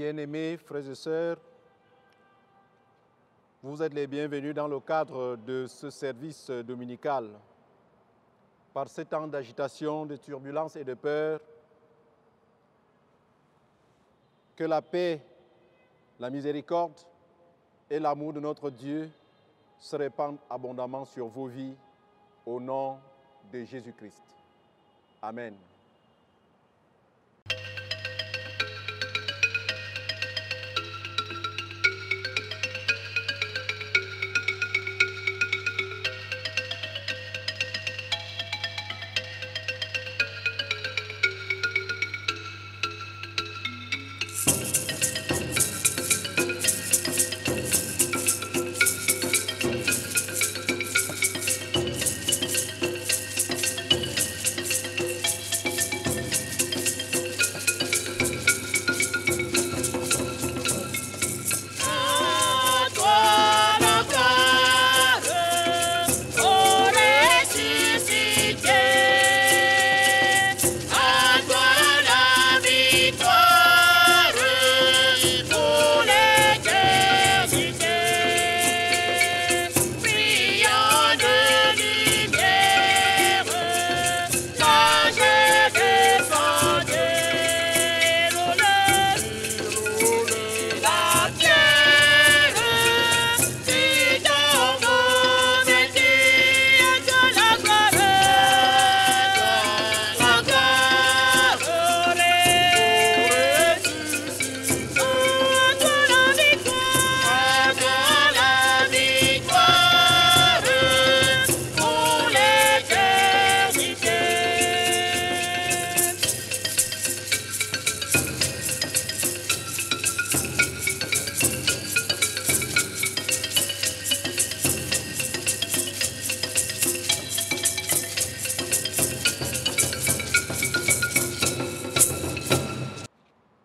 Bien-aimés frères et sœurs, vous êtes les bienvenus dans le cadre de ce service dominical. Par ces temps d'agitation, de turbulence et de peur, que la paix, la miséricorde et l'amour de notre Dieu se répandent abondamment sur vos vies au nom de Jésus-Christ. Amen.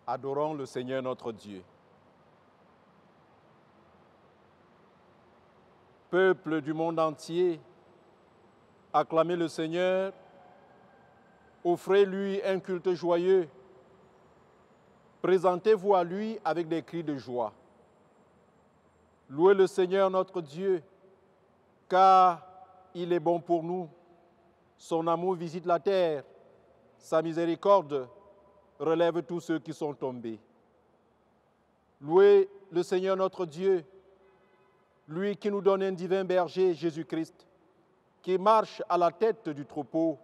Adorons le Seigneur notre Dieu. Peuple du monde entier, acclamez le Seigneur, offrez-lui un culte joyeux, présentez-vous à lui avec des cris de joie. Louez le Seigneur notre Dieu, car il est bon pour nous. Son amour visite la terre, sa miséricorde relève tous ceux qui sont tombés. Louez le Seigneur notre Dieu, lui qui nous donne un divin berger, Jésus-Christ, qui marche à la tête du troupeau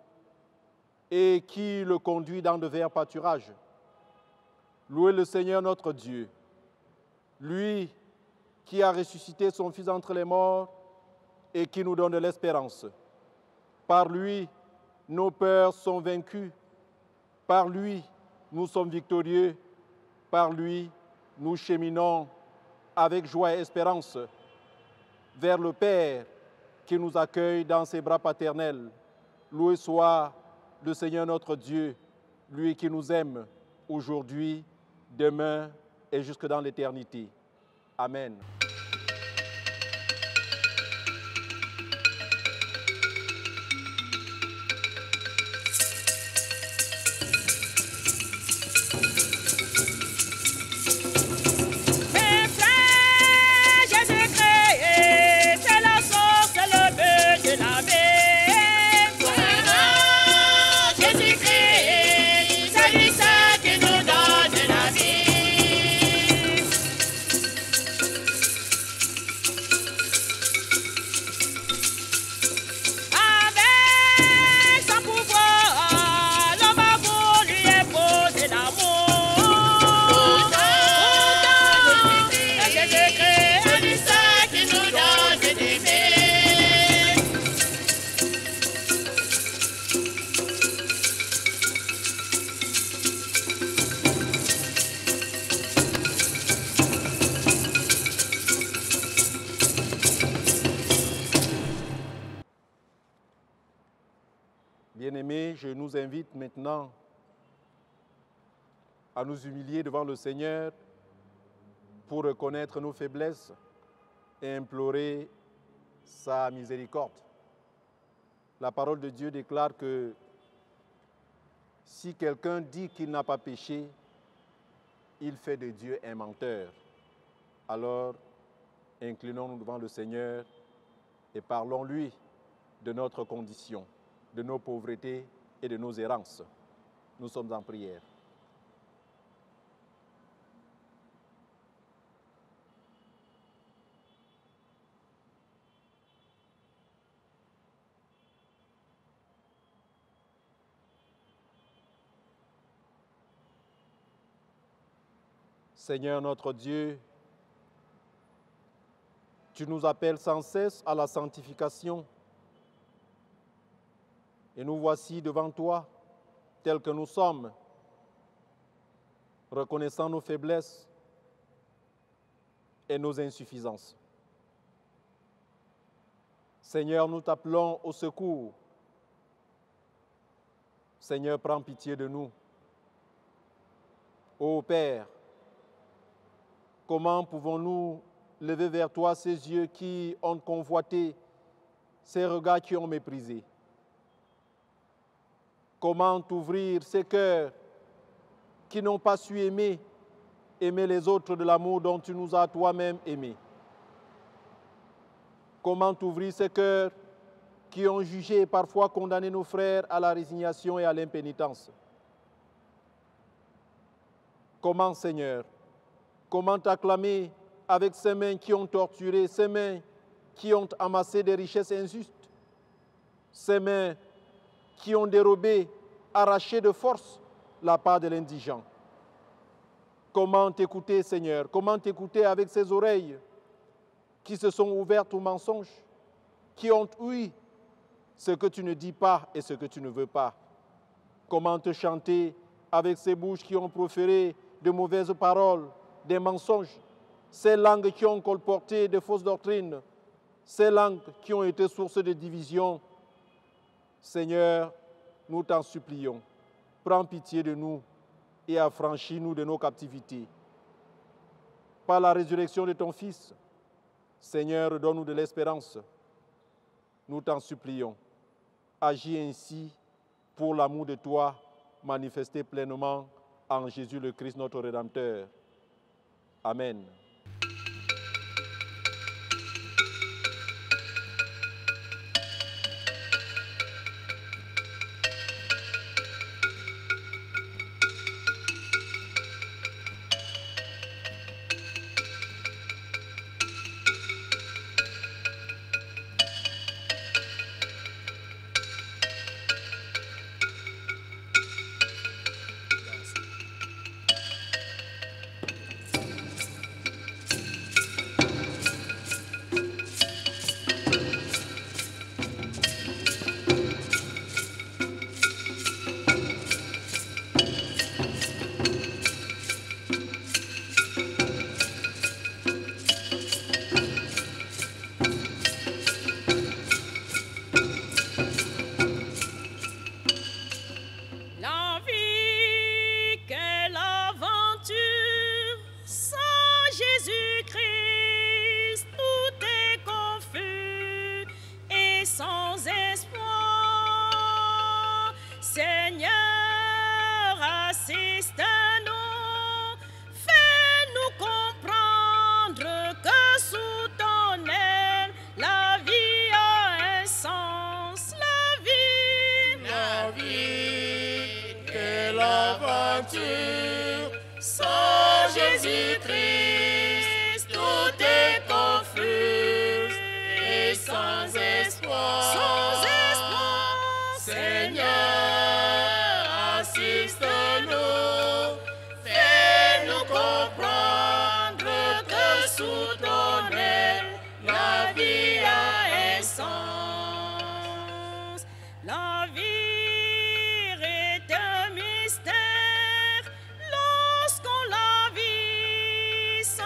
et qui le conduit dans de verts pâturages. Louez le Seigneur notre Dieu, lui qui a ressuscité son Fils entre les morts et qui nous donne de l'espérance. Par lui, nos peurs sont vaincues. Par lui, nous sommes victorieux. Par lui, nous cheminons avec joie et espérance vers le Père qui nous accueille dans ses bras paternels. Loué soit le Seigneur notre Dieu, lui qui nous aime aujourd'hui, demain et jusque dans l'éternité. Amen. Bien-aimés, je nous invite maintenant à nous humilier devant le Seigneur pour reconnaître nos faiblesses et implorer sa miséricorde. La parole de Dieu déclare que si quelqu'un dit qu'il n'a pas péché, il fait de Dieu un menteur. Alors, inclinons-nous devant le Seigneur et parlons-lui de notre condition, de nos pauvretés et de nos errances. Nous sommes en prière. Seigneur notre Dieu, tu nous appelles sans cesse à la sanctification. Et nous voici devant toi, tels que nous sommes, reconnaissant nos faiblesses et nos insuffisances. Seigneur, nous t'appelons au secours. Seigneur, prends pitié de nous. Ô Père, comment pouvons-nous lever vers toi ces yeux qui ont convoité, ces regards qui ont méprisé? Comment t'ouvrir ces cœurs qui n'ont pas su aimer les autres de l'amour dont tu nous as toi-même aimés? Comment t'ouvrir ces cœurs qui ont jugé et parfois condamné nos frères à la résignation et à l'impénitence? Comment, Seigneur, comment t'acclamer avec ces mains qui ont torturé, ces mains qui ont amassé des richesses injustes, ces mains qui ont dérobé, arraché de force la part de l'indigent? Comment t'écouter, Seigneur? Comment t'écouter avec ces oreilles qui se sont ouvertes aux mensonges, qui ont ouï ce que tu ne dis pas et ce que tu ne veux pas? Comment te chanter avec ces bouches qui ont proféré de mauvaises paroles, des mensonges, ces langues qui ont colporté de fausses doctrines, ces langues qui ont été source de division? Seigneur, nous t'en supplions, prends pitié de nous et affranchis-nous de nos captivités. Par la résurrection de ton Fils, Seigneur, donne-nous de l'espérance. Nous t'en supplions. Agis ainsi pour l'amour de toi, manifesté pleinement en Jésus le Christ, notre Rédempteur. Amen. Sans Jésus-Christ, tout est confus et sans espoir. Sans espoir, Seigneur, assiste-nous, fais-nous comprendre que sous ton aile, la vie a un sens. La vie est un mystère. Lorsqu'on la vit sans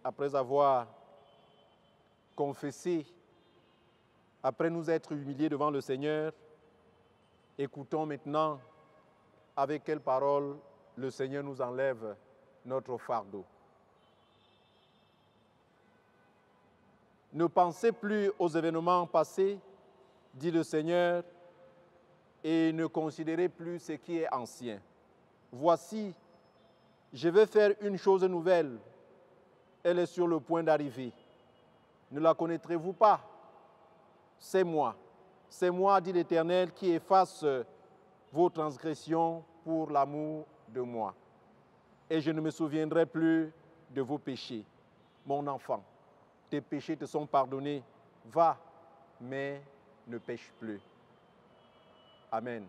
après avoir confessé, après nous être humiliés devant le Seigneur, écoutons maintenant avec quelles paroles le Seigneur nous enlève notre fardeau. Ne pensez plus aux événements passés, dit le Seigneur, et ne considérez plus ce qui est ancien. Voici, je vais faire une chose nouvelle. Elle est sur le point d'arriver. Ne la connaîtrez-vous pas? C'est moi, dit l'Éternel, qui efface vos transgressions pour l'amour de moi. Et je ne me souviendrai plus de vos péchés. Mon enfant, tes péchés te sont pardonnés. Va, mais ne pêche plus. Amen.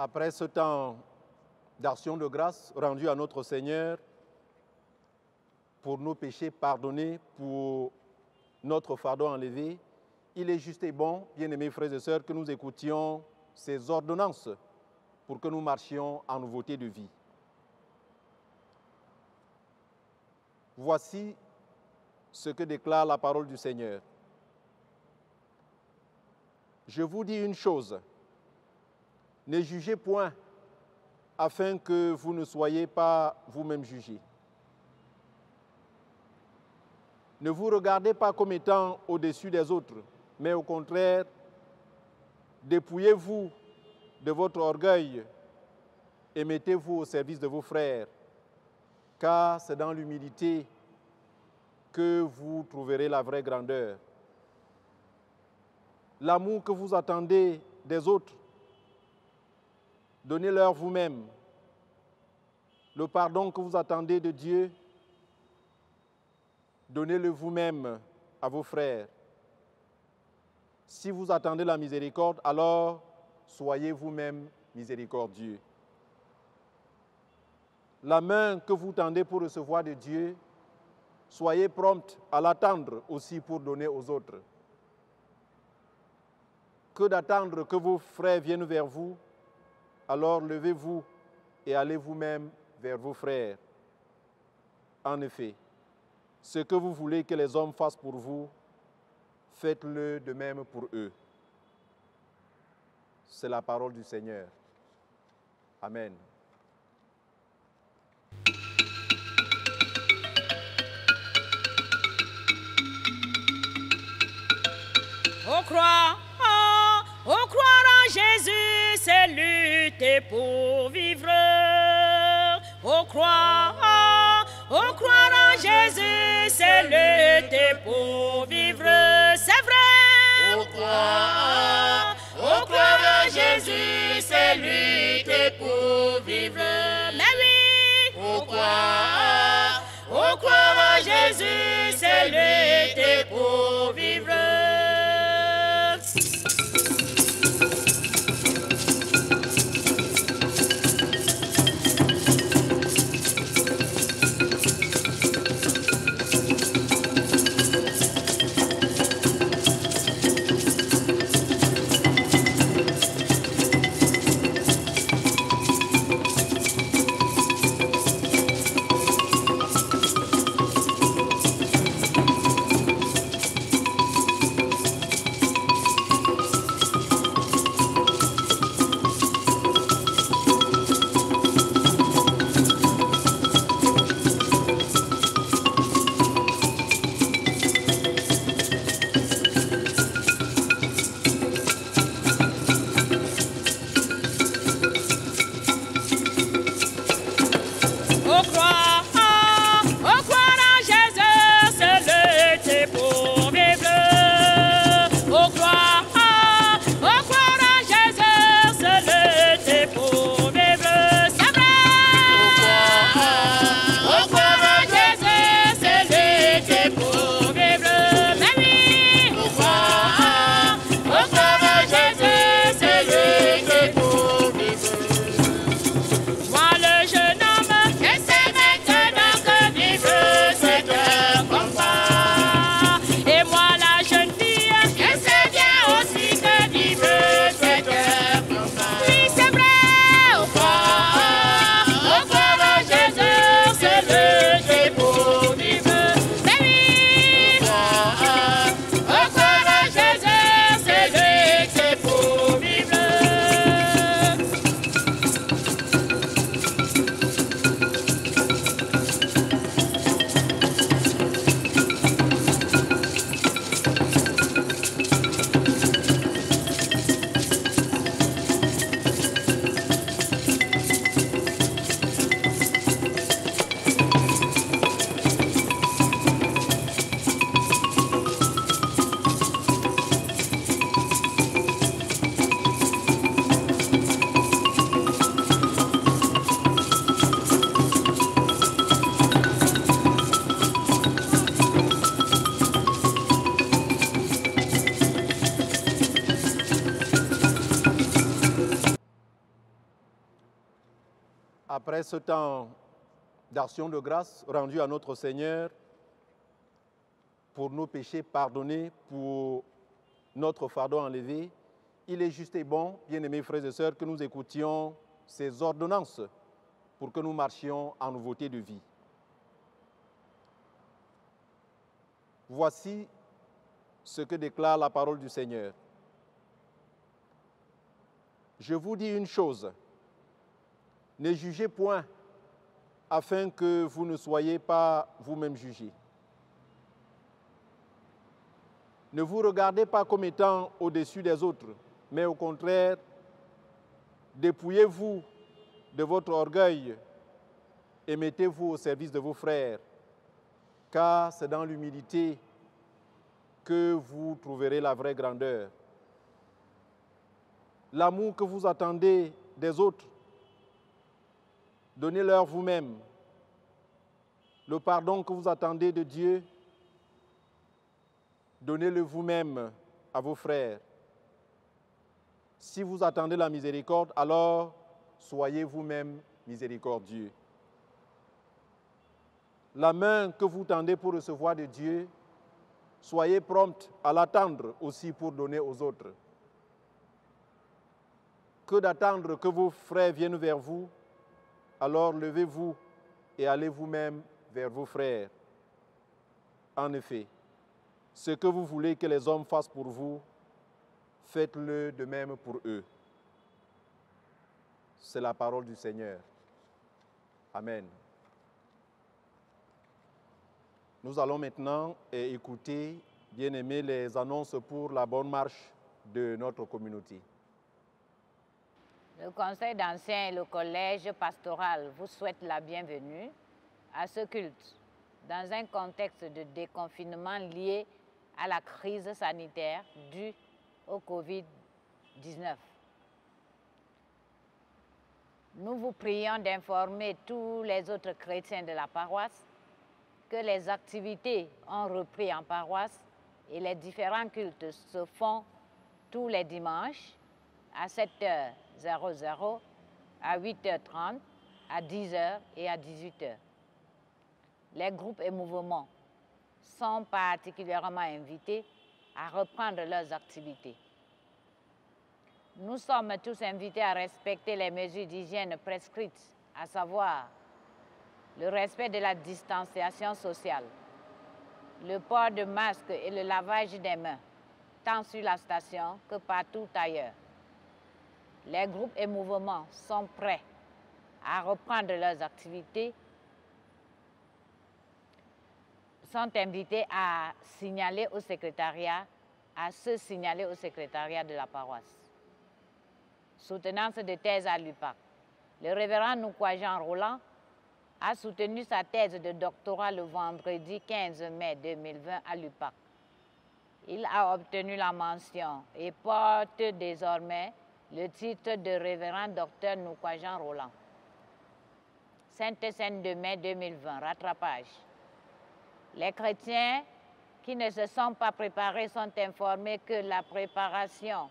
Après ce temps d'action de grâce rendu à notre Seigneur pour nos péchés pardonnés, pour notre fardeau enlevé, il est juste et bon, bien-aimés frères et sœurs, que nous écoutions ces ordonnances pour que nous marchions en nouveauté de vie. Voici ce que déclare la parole du Seigneur. Je vous dis une chose, ne jugez point, afin que vous ne soyez pas vous-même jugés. Ne vous regardez pas comme étant au-dessus des autres, mais au contraire, dépouillez-vous de votre orgueil et mettez-vous au service de vos frères, car c'est dans l'humilité que vous trouverez la vraie grandeur. L'amour que vous attendez des autres, donnez-leur vous-même. Le pardon que vous attendez de Dieu, donnez-le vous-même à vos frères. Si vous attendez la miséricorde, alors soyez vous-même miséricordieux. La main que vous tendez pour recevoir de Dieu, soyez promptes à l'attendre aussi pour donner aux autres. Que d'attendre que vos frères viennent vers vous, alors levez-vous et allez vous-même vers vos frères. En effet, ce que vous voulez que les hommes fassent pour vous, faites-le de même pour eux. C'est la parole du Seigneur. Amen. Ô croix pour vivre. Au croire en Jésus, c'est lutter pour vivre. C'est vrai. Au croire en Jésus, c'est lutter pour vivre. Mais oui. Au croire en Jésus, c'est lutter pour vivre. Après ce temps d'action de grâce rendu à notre Seigneur pour nos péchés pardonnés, pour notre fardeau enlevé, il est juste et bon, bien-aimés frères et sœurs, que nous écoutions ces ordonnances pour que nous marchions en nouveauté de vie. Voici ce que déclare la parole du Seigneur. Je vous dis une chose, ne jugez point, afin que vous ne soyez pas vous-même jugés. Ne vous regardez pas comme étant au-dessus des autres, mais au contraire, dépouillez-vous de votre orgueil et mettez-vous au service de vos frères, car c'est dans l'humilité que vous trouverez la vraie grandeur. L'amour que vous attendez des autres, donnez-leur vous-même. Le pardon que vous attendez de Dieu, donnez-le vous-même à vos frères. Si vous attendez la miséricorde, alors soyez vous-même miséricordieux. La main que vous tendez pour recevoir de Dieu, soyez promptes à l'attendre aussi pour donner aux autres. Que d'attendre que vos frères viennent vers vous, alors levez-vous et allez vous-même vers vos frères. En effet, ce que vous voulez que les hommes fassent pour vous, faites-le de même pour eux. C'est la parole du Seigneur. Amen. Nous allons maintenant écouter, bien-aimés, les annonces pour la bonne marche de notre communauté. Le conseil d'anciens et le collège pastoral vous souhaitent la bienvenue à ce culte dans un contexte de déconfinement lié à la crise sanitaire due au Covid-19. Nous vous prions d'informer tous les autres chrétiens de la paroisse que les activités ont repris en paroisse et les différents cultes se font tous les dimanches à 7h00, à 8h30, à 10h et à 18h. Les groupes et mouvements sont particulièrement invités à reprendre leurs activités. Nous sommes tous invités à respecter les mesures d'hygiène prescrites, à savoir le respect de la distanciation sociale, le port de masque et le lavage des mains, tant sur la station que partout ailleurs. Les groupes et mouvements sont prêts à reprendre leurs activités, sont invités à se signaler au secrétariat de la paroisse. Soutenance de thèse à l'UPAC. Le révérend Noukwa-Jean Roland a soutenu sa thèse de doctorat le vendredi 15 mai 2020 à l'UPAC. Il a obtenu la mention et porte désormais le titre de révérend docteur Noukwa-Jean Roland. Sainte Seine de mai 2020, rattrapage. Les chrétiens qui ne se sont pas préparés sont informés que la préparation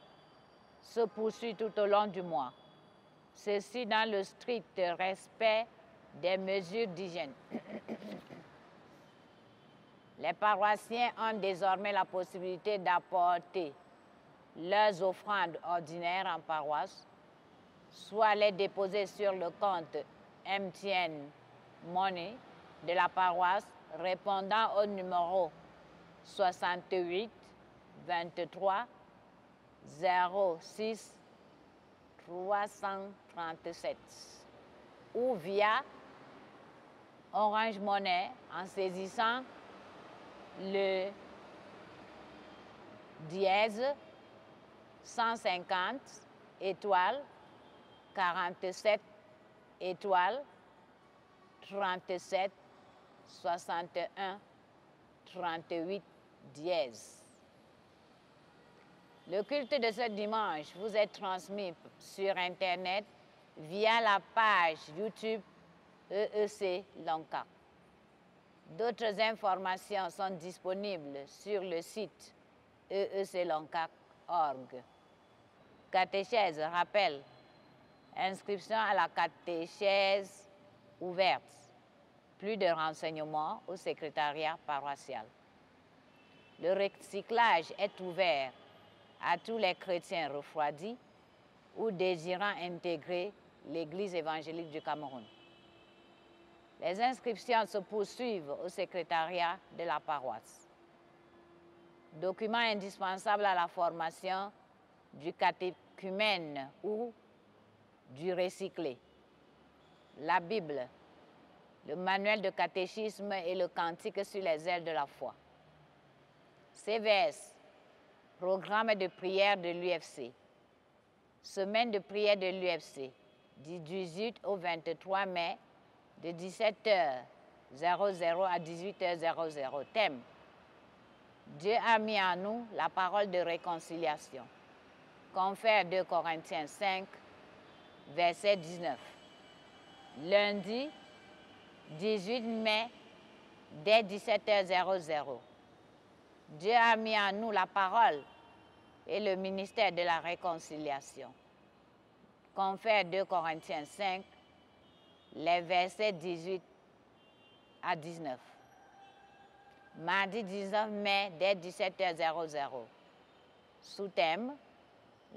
se poursuit tout au long du mois. Ceci dans le strict respect des mesures d'hygiène. Les paroissiens ont désormais la possibilité d'apporter leurs offrandes ordinaires en paroisse, soit les déposer sur le compte MTN Money de la paroisse répondant au numéro 68 23 06 337 ou via Orange Money en saisissant le dièse 150 étoiles 47 étoiles 37 61 38 dièse. Le culte de ce dimanche vous est transmis sur Internet via la page YouTube EEC Lanka. D'autres informations sont disponibles sur le site eeclanka.org. Catéchèse, rappel, inscription à la catéchèse ouverte. Plus de renseignements au secrétariat paroissial. Le recyclage est ouvert à tous les chrétiens refroidis ou désirant intégrer l'Église évangélique du Cameroun. Les inscriptions se poursuivent au secrétariat de la paroisse. Documents indispensables à la formation du catéchumène ou du recyclé. La Bible, le manuel de catéchisme et le cantique sur les ailes de la foi. CVS, programme de prière de l'UFC. Semaine de prière de l'UFC, du 18 au 23 mai, de 17h00 à 18h00. Thème: Dieu a mis en nous la parole de réconciliation. Confère 2 Corinthiens 5, verset 19. Lundi 18 mai, dès 17h00. Dieu a mis en nous la parole et le ministère de la réconciliation. Confère 2 Corinthiens 5, les versets 18 à 19. Mardi 19 mai, dès 17h00. Sous-thème: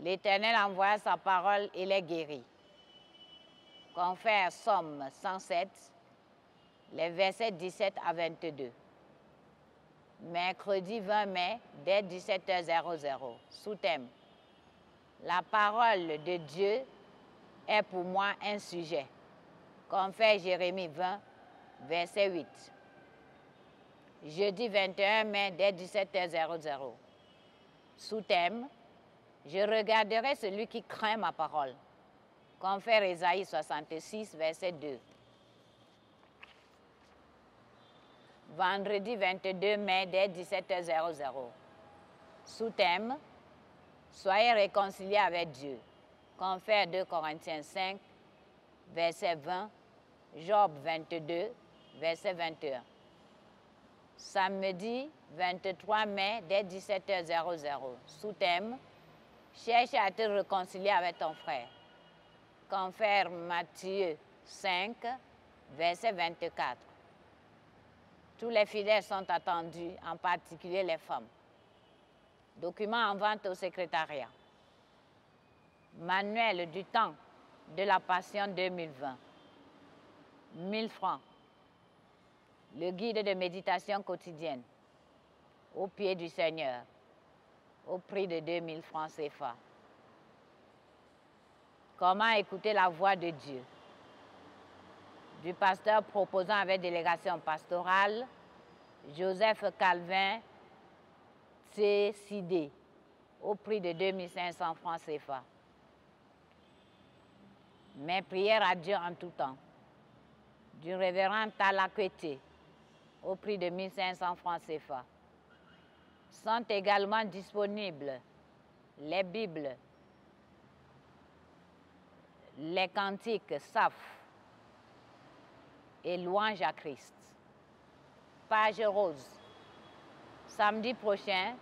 L'Éternel envoie sa parole et les guérit. Confère Somme 107, les versets 17 à 22. Mercredi 20 mai, dès 17h00. Sous-thème: La parole de Dieu est pour moi un sujet. Confère Jérémie 20, verset 8. Jeudi 21 mai, dès 17h00. Sous-thème: Je regarderai celui qui craint ma parole. Confère Ésaïe 66, verset 2. Vendredi 22 mai dès 17h00. Sous-thème, soyez réconciliés avec Dieu. Confère 2 Corinthiens 5, verset 20, Job 22, verset 21. Samedi 23 mai dès 17h00. Sous-thème, cherche à te réconcilier avec ton frère. Confère Matthieu 5, verset 24. Tous les fidèles sont attendus, en particulier les femmes. Document en vente au secrétariat. Manuel du temps de la Passion 2020. 1000 francs. Le guide de méditation quotidienne. Au pied du Seigneur. Au prix de 2000 francs CFA. Comment écouter la voix de Dieu? Du pasteur proposant avec délégation pastorale, Joseph Calvin C.C.D. au prix de 2500 francs CFA. Mes prières à Dieu en tout temps. Du révérend Talakwete au prix de 1500 francs CFA. Sont également disponibles les Bibles, les cantiques Saf et Louange à Christ. Page rose. Samedi prochain,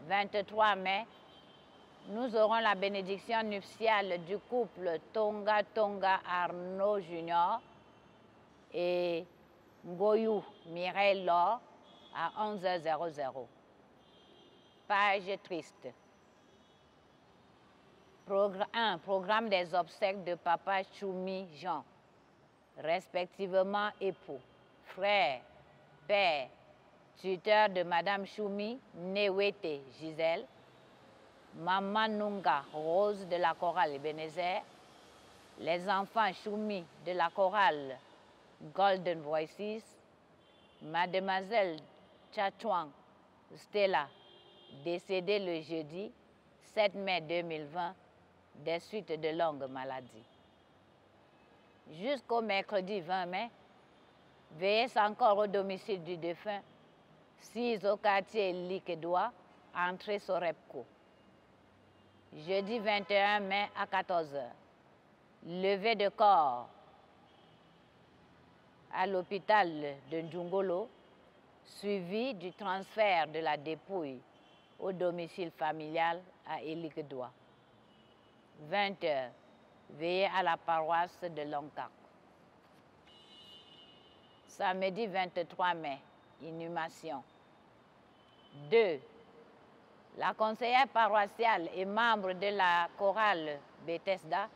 23 mai, nous aurons la bénédiction nuptiale du couple Tonga Tonga Arnaud Junior et Ngoyou Mireille Laure à 11h00. Page triste. Programme des obsèques de Papa Choumi Jean, respectivement époux, frère, père, tuteur de Madame Choumi Newete Gisèle, Maman Nunga Rose de la chorale Ebenezer, les enfants Choumi de la chorale Golden Voices, Mademoiselle Tchatouang Stella, décédée le jeudi 7 mai 2020 des suites de longues maladies. Jusqu'au mercredi 20 mai, veillez encore au domicile du défunt, 6 au quartier Liquedois, entrée Sorepco. Jeudi 21 mai à 14h, levée de corps à l'hôpital de Ndjungolo, suivi du transfert de la dépouille au domicile familial à Liquedois. 20h, veillée à la paroisse de Loncac. Samedi 23 mai, inhumation. 2. La conseillère paroissiale et membre de la chorale Bethesda,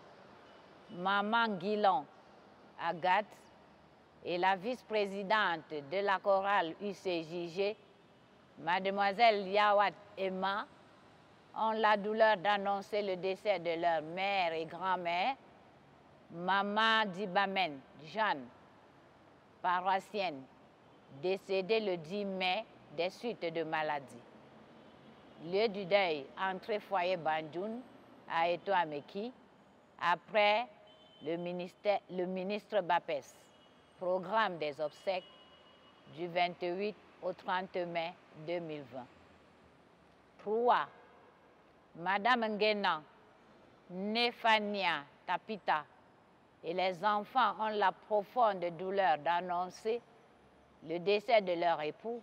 Maman Guilon Agathe, et la vice-présidente de la chorale UCJG, Mademoiselle Yawat Emma, ont la douleur d'annoncer le décès de leur mère et grand-mère, Maman Dibamen Jeanne, paroissienne, décédée le 10 mai des suites de maladie. Lieu du deuil, entrée foyer Bandjoun à Etoameki, après le ministre Bapes. Programme des obsèques du 28 au 30 mai 2020. 3. Madame Ngena, Nefania Tapita et les enfants ont la profonde douleur d'annoncer le décès de leur époux,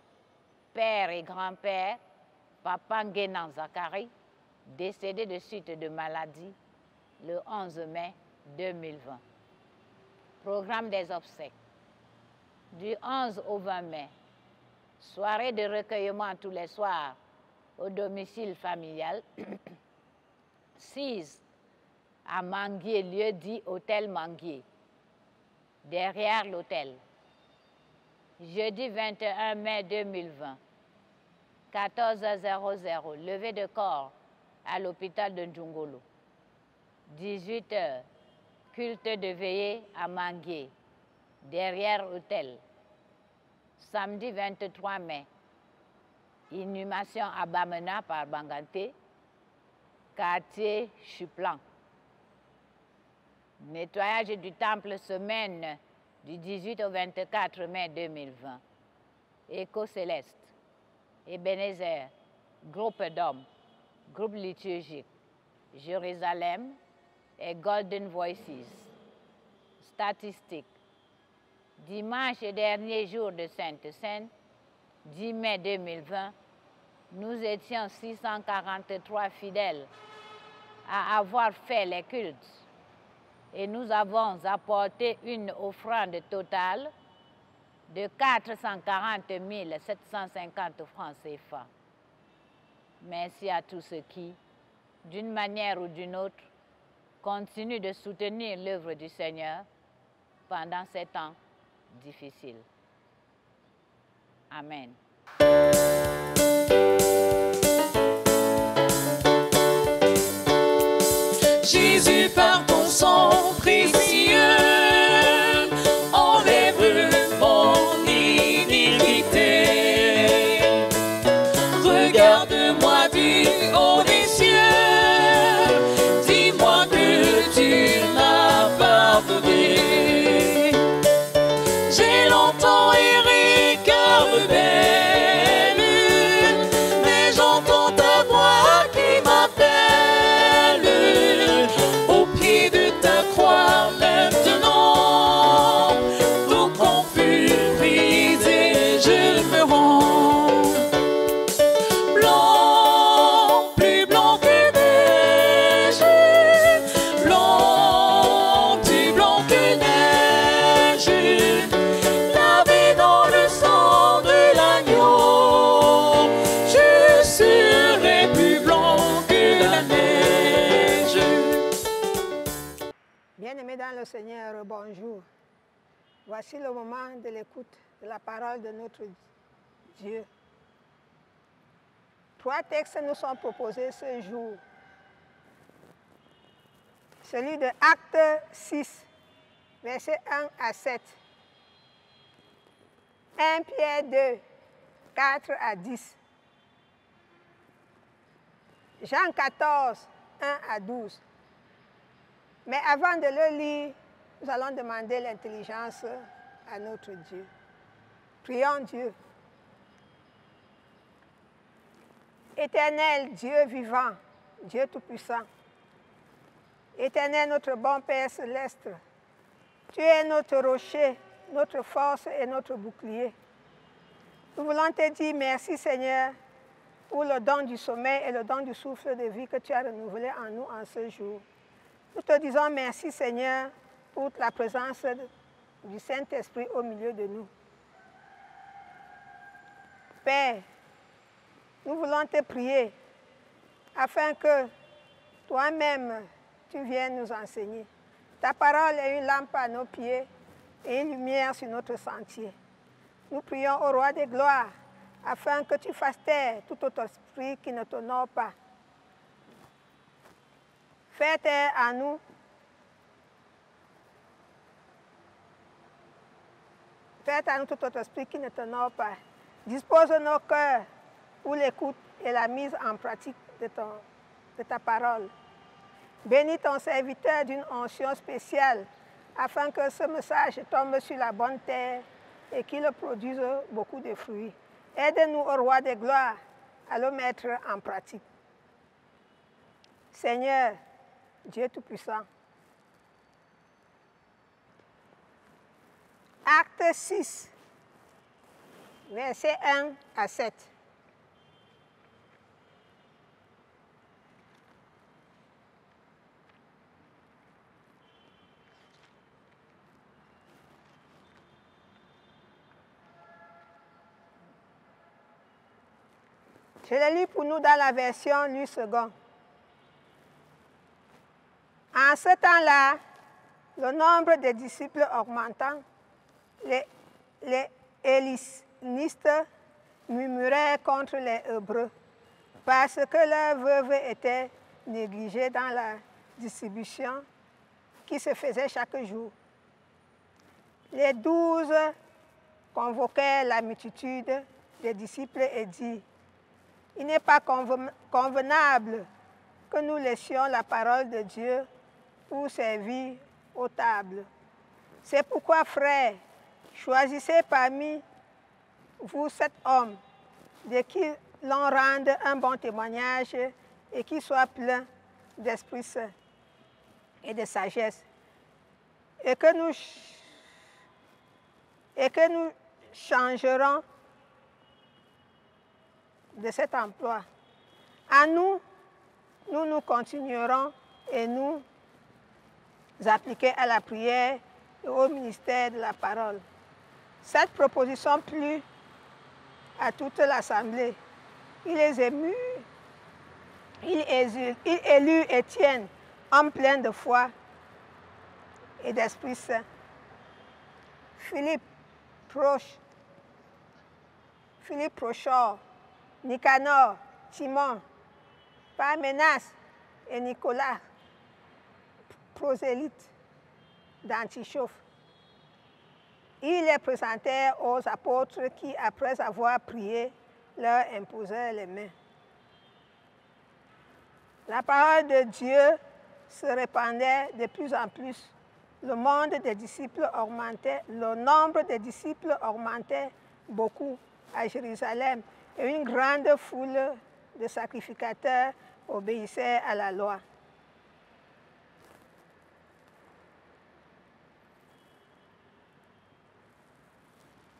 père et grand-père, Papa Ngena Zakari, décédé de suite de maladie le 11 mai 2020. Programme des obsèques. Du 11 au 20 mai, soirée de recueillement tous les soirs au domicile familial. 6. À Manguier, lieu dit Hôtel Manguier, derrière l'hôtel. Jeudi 21 mai 2020, 14h00, levée de corps à l'hôpital de Ndjungolo. 18h, culte de veillée à Manguier, derrière l'hôtel. Samedi 23 mai, inhumation à Bamena par Banganté, quartier Chuplan. Nettoyage du temple semaine du 18 au 24 mai 2020. Écho céleste, Ebenezer, groupe d'hommes, groupe liturgique, Jérusalem et Golden Voices. Statistiques. Dimanche et dernier jour de Sainte Seine, 10 mai 2020, nous étions 643 fidèles à avoir fait les cultes et nous avons apporté une offrande totale de 440 750 francs CFA. Merci à tous ceux qui, d'une manière ou d'une autre, continuent de soutenir l'œuvre du Seigneur pendant ces temps difficiles. Amen. Jésus, par ton sang précieux, enlève mon iniquité. Regarde-moi du haut des cieux, dis-moi que tu m'as pardonné. J'ai longtemps erré cœur rebelle, mais j'entends ta voix qui m'appelle. Au pied de ta croix maintenant, tout confus, brisé, je me rends. Blanc, plus blanc que neige, blanc, plus blanc que neige, lavé dans le sang de l'agneau, je serai plus blanc que la neige. Bien-aimés dans le Seigneur, bonjour. Voici le moment de l'écoute de la parole de notre Dieu. 3 textes nous sont proposés ce jour. Celui de Actes 6, versets 1 à 7. 1 Pierre 2, 4 à 10. Jean 14, 1 à 12. Mais avant de le lire, nous allons demander l'intelligence à notre Dieu. Prions Dieu. Éternel Dieu vivant, Dieu tout-puissant, Éternel notre bon Père céleste, tu es notre rocher, notre force et notre bouclier. Nous voulons te dire merci Seigneur pour le don du sommeil et le don du souffle de vie que tu as renouvelé en nous en ce jour. Nous te disons merci Seigneur pour la présence du Saint-Esprit au milieu de nous. Père, nous voulons te prier afin que toi-même tu viennes nous enseigner. Ta parole est une lampe à nos pieds et une lumière sur notre sentier. Nous prions au Roi des gloires afin que tu fasses taire tout autre esprit qui ne t'honore pas. Fais taire à nous tout autre esprit qui ne t'honore pas. Dispose nos cœurs pour l'écoute et la mise en pratique de ta parole. Bénis ton serviteur d'une onction spéciale afin que ce message tombe sur la bonne terre et qu'il produise beaucoup de fruits. Aide-nous au Roi des gloires à le mettre en pratique. Seigneur, Dieu Tout-Puissant. Acte 6, versets 1 à 7. Je le lis pour nous dans la version Louis II. En ce temps-là, le nombre des disciples augmentant, les hellénistes murmuraient contre les Hébreux parce que leurs veuves étaient négligées dans la distribution qui se faisait chaque jour. Les 12 convoquèrent la multitude des disciples et dirent: il n'est pas convenable que nous laissions la parole de Dieu pour servir aux tables. C'est pourquoi, frères, choisissez parmi vous 7 hommes de qui l'on rende un bon témoignage et qui soient pleins d'Esprit Saint et de sagesse, et que nous changerons de cet emploi. À nous continuerons et nous appliquer à la prière et au ministère de la parole. Cette proposition plut à toute l'assemblée. Il élut Étienne, homme plein de foi et d'Esprit Saint. Philippe Prochor, Nicanor, Timon, Parménas et Nicolas, prosélytes d'Antioche. Ils les présentèrent aux apôtres qui, après avoir prié, leur imposèrent les mains. La parole de Dieu se répandait de plus en plus. Le nombre des disciples augmentait beaucoup à Jérusalem et une grande foule de sacrificateurs obéissaient à la loi.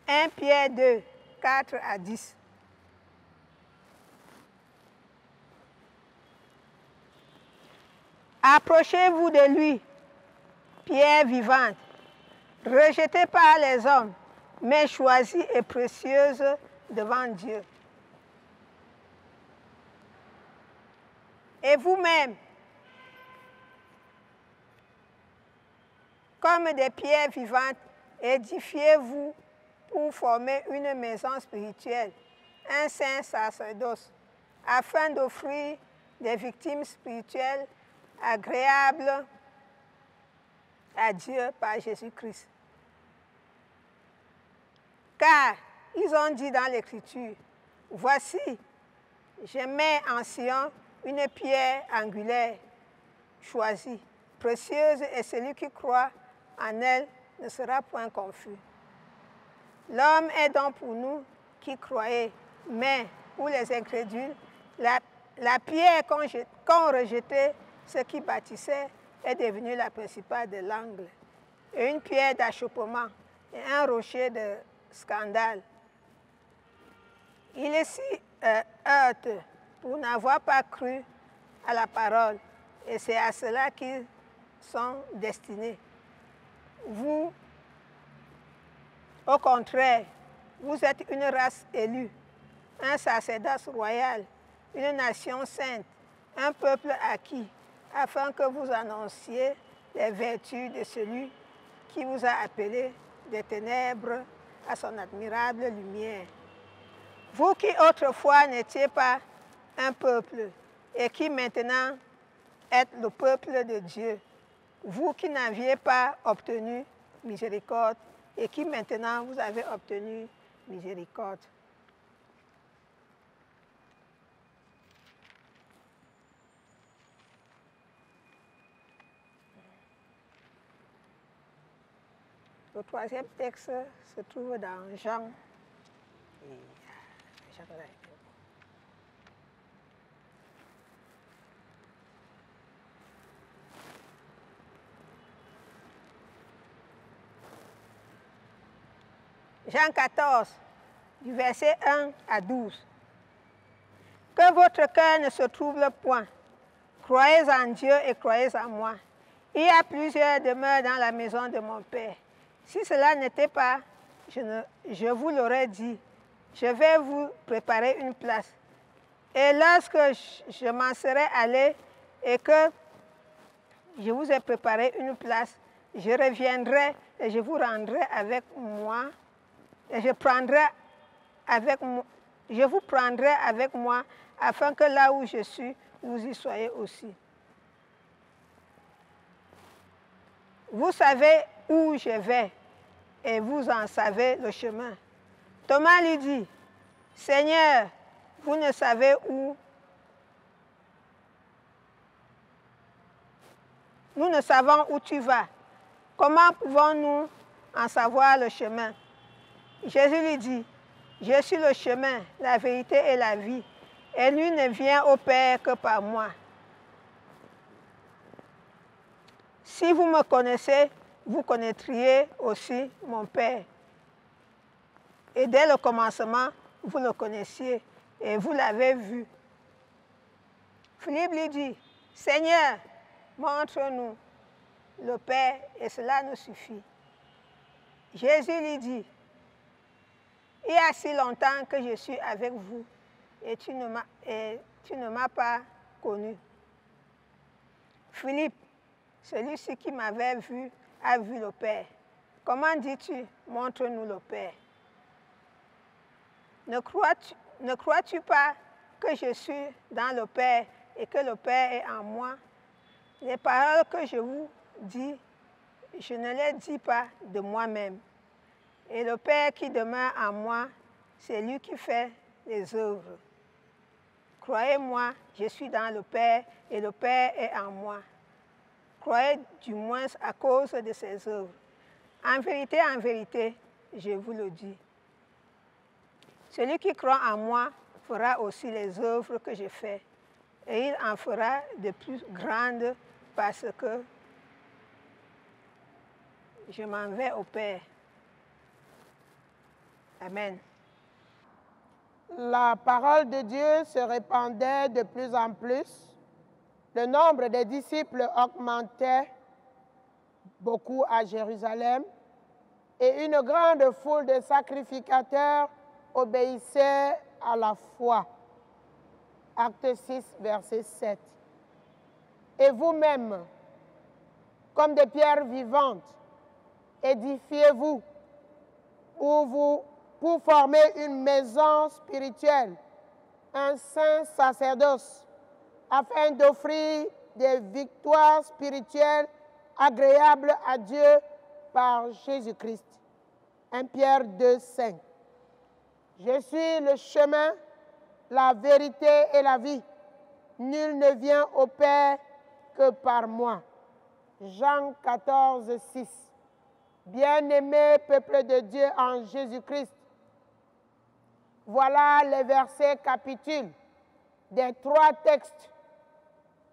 « 1 Pierre 2, 4 à 10. Approchez-vous de lui, pierre vivante, rejetée par les hommes, mais choisie et précieuse devant Dieu. Et vous-même, comme des pierres vivantes, édifiez-vous pour former une maison spirituelle, un saint sacerdoce, afin d'offrir des victimes spirituelles agréables à Dieu par Jésus-Christ. Car ils ont dit dans l'Écriture, « Voici, je mets en Sion une pierre angulaire, choisie, précieuse, et celui qui croit en elle ne sera point confus. » L'homme est donc pour nous qui croyons, mais pour les incrédules, la pierre qu'ont rejetée ceux qui bâtissaient est devenue la principale de l'angle, et une pierre d'achoppement et un rocher de scandale. Ils s'y heurtent pour n'avoir pas cru à la parole, et c'est à cela qu'ils sont destinés. Vous, au contraire, vous êtes une race élue, un sacerdoce royal, une nation sainte, un peuple acquis, afin que vous annonciez les vertus de celui qui vous a appelé des ténèbres à son admirable lumière. Vous qui autrefois n'étiez pas un peuple et qui maintenant êtes le peuple de Dieu, vous qui n'aviez pas obtenu miséricorde et qui maintenant vous avez obtenu miséricorde. Le troisième texte se trouve dans Jean. Jean 14, du verset 1 à 12. Que votre cœur ne se trouble point. Croyez en Dieu et croyez en moi. Il y a plusieurs demeures dans la maison de mon Père. Si cela n'était pas, je vous l'aurais dit. Je vais vous préparer une place. Et lorsque je m'en serai allé et que je vous ai préparé une place, je reviendrai et je vous rendrai avec moi. Et je vous prendrai avec moi, afin que là où je suis, vous y soyez aussi. Vous savez où je vais, et vous en savez le chemin. Thomas lui dit, « Seigneur, vous ne savez où. Nous ne savons où tu vas. comment pouvons-nous en savoir le chemin? Jésus lui dit, je suis le chemin, la vérité et la vie, et nul ne vient au Père que par moi. Si vous me connaissez, vous connaîtriez aussi mon Père. Et dès le commencement, vous le connaissiez et vous l'avez vu. Philippe lui dit, Seigneur, montre-nous le Père et cela nous suffit. Jésus lui dit, il y a si longtemps que je suis avec vous et tu ne m'as pas connu. Philippe, celui-ci qui m'avait vu a vu le Père. Comment dis-tu, montre-nous le Père? Ne crois-tu pas que je suis dans le Père et que le Père est en moi? Les paroles que je vous dis, je ne les dis pas de moi-même. Et le Père qui demeure en moi, c'est lui qui fait les œuvres. Croyez-moi, je suis dans le Père et le Père est en moi. Croyez du moins à cause de ses œuvres. En vérité, je vous le dis. Celui qui croit en moi fera aussi les œuvres que je fais, et il en fera de plus grandes parce que je m'en vais au Père. Amen. La parole de Dieu se répandait de plus en plus. Le nombre des disciples augmentait beaucoup à Jérusalem et une grande foule de sacrificateurs obéissait à la foi. Acte 6, verset 7. Et vous-même, comme des pierres vivantes, édifiez-vous pour former une maison spirituelle, un saint sacerdoce, afin d'offrir des victoires spirituelles agréables à Dieu par Jésus-Christ. 1 Pierre 2, 5. Je suis le chemin, la vérité et la vie. Nul ne vient au Père que par moi. Jean 14, 6. Bien-aimé peuple de Dieu en Jésus-Christ, voilà les versets capitules des 3 textes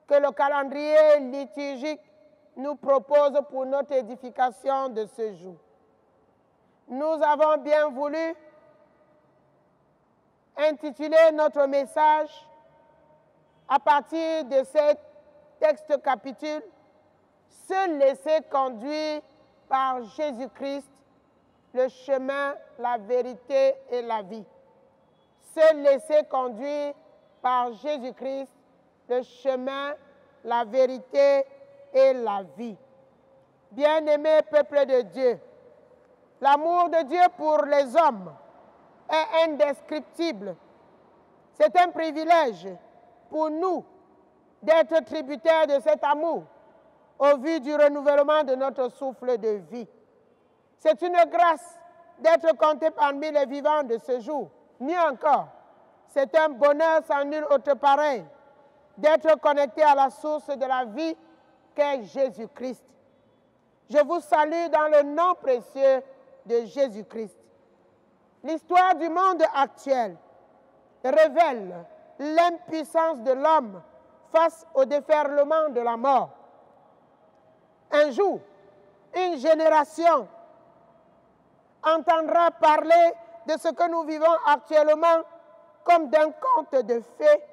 que le calendrier liturgique nous propose pour notre édification de ce jour. Nous avons bien voulu intituler notre message à partir de ces textes capitules « Se laisser conduire par Jésus-Christ, le chemin, la vérité et la vie. » Se laisser conduire par Jésus-Christ, le chemin, la vérité et la vie. Bien-aimé peuple de Dieu, l'amour de Dieu pour les hommes est indescriptible. C'est un privilège pour nous d'être tributaires de cet amour au vu du renouvellement de notre souffle de vie. C'est une grâce d'être compté parmi les vivants de ce jour. Mieux encore, c'est un bonheur sans nul autre pareil d'être connecté à la source de la vie qu'est Jésus-Christ. Je vous salue dans le nom précieux de Jésus-Christ. L'histoire du monde actuel révèle l'impuissance de l'homme face au déferlement de la mort. Un jour, une génération entendra parler de ce que nous vivons actuellement comme d'un conte de fées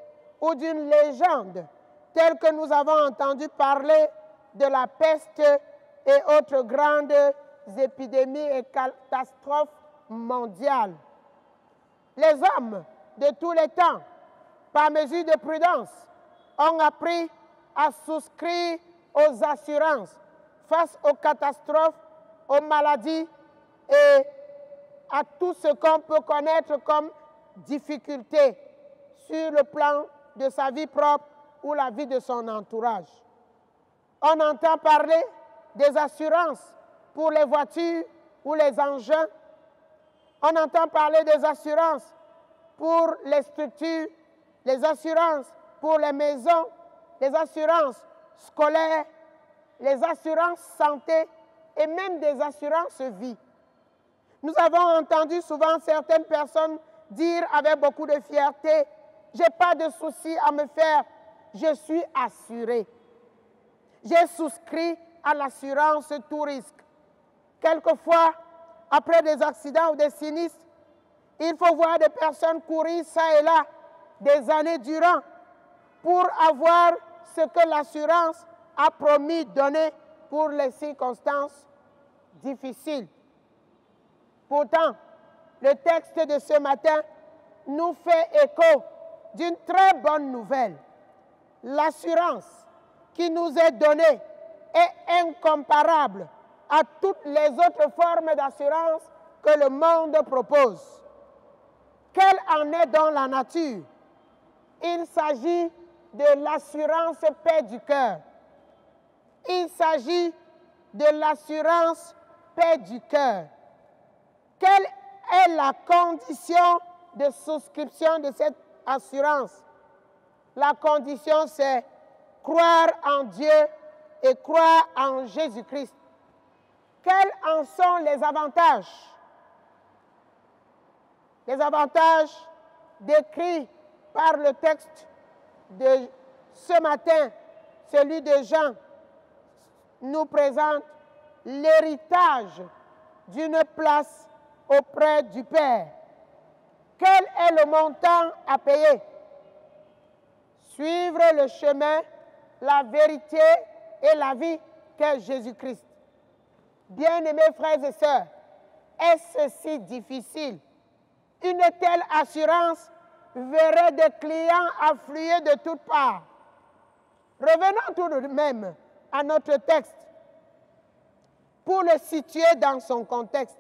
ou d'une légende, telle que nous avons entendu parler de la peste et autres grandes épidémies et catastrophes mondiales. Les hommes de tous les temps, par mesure de prudence, ont appris à souscrire aux assurances face aux catastrophes, aux maladies et à tout ce qu'on peut connaître comme difficulté sur le plan de sa vie propre ou la vie de son entourage. On entend parler des assurances pour les voitures ou les engins. On entend parler des assurances pour les structures, les assurances pour les maisons, les assurances scolaires, les assurances santé et même des assurances vie. Nous avons entendu souvent certaines personnes dire avec beaucoup de fierté, « Je n'ai pas de souci à me faire, je suis assuré. J'ai souscrit à l'assurance tout risque. » Quelquefois, après des accidents ou des sinistres, il faut voir des personnes courir ça et là, des années durant, pour avoir ce que l'assurance a promis de donner pour les circonstances difficiles. Pourtant, le texte de ce matin nous fait écho d'une très bonne nouvelle. L'assurance qui nous est donnée est incomparable à toutes les autres formes d'assurance que le monde propose. Quelle en est donc la nature? Il s'agit de l'assurance paix du cœur. Il s'agit de l'assurance paix du cœur. Quelle est la condition de souscription de cette assurance? La condition, c'est croire en Dieu et croire en Jésus-Christ. Quels en sont les avantages? Les avantages décrits par le texte de ce matin, celui de Jean, nous présente l'héritage d'une place auprès du Père. Quel est le montant à payer? Suivre le chemin, la vérité et la vie qu'est Jésus-Christ. Bien-aimés frères et sœurs, est-ce si difficile? Une telle assurance verrait des clients affluer de toutes parts. Revenons tout de même à notre texte pour le situer dans son contexte.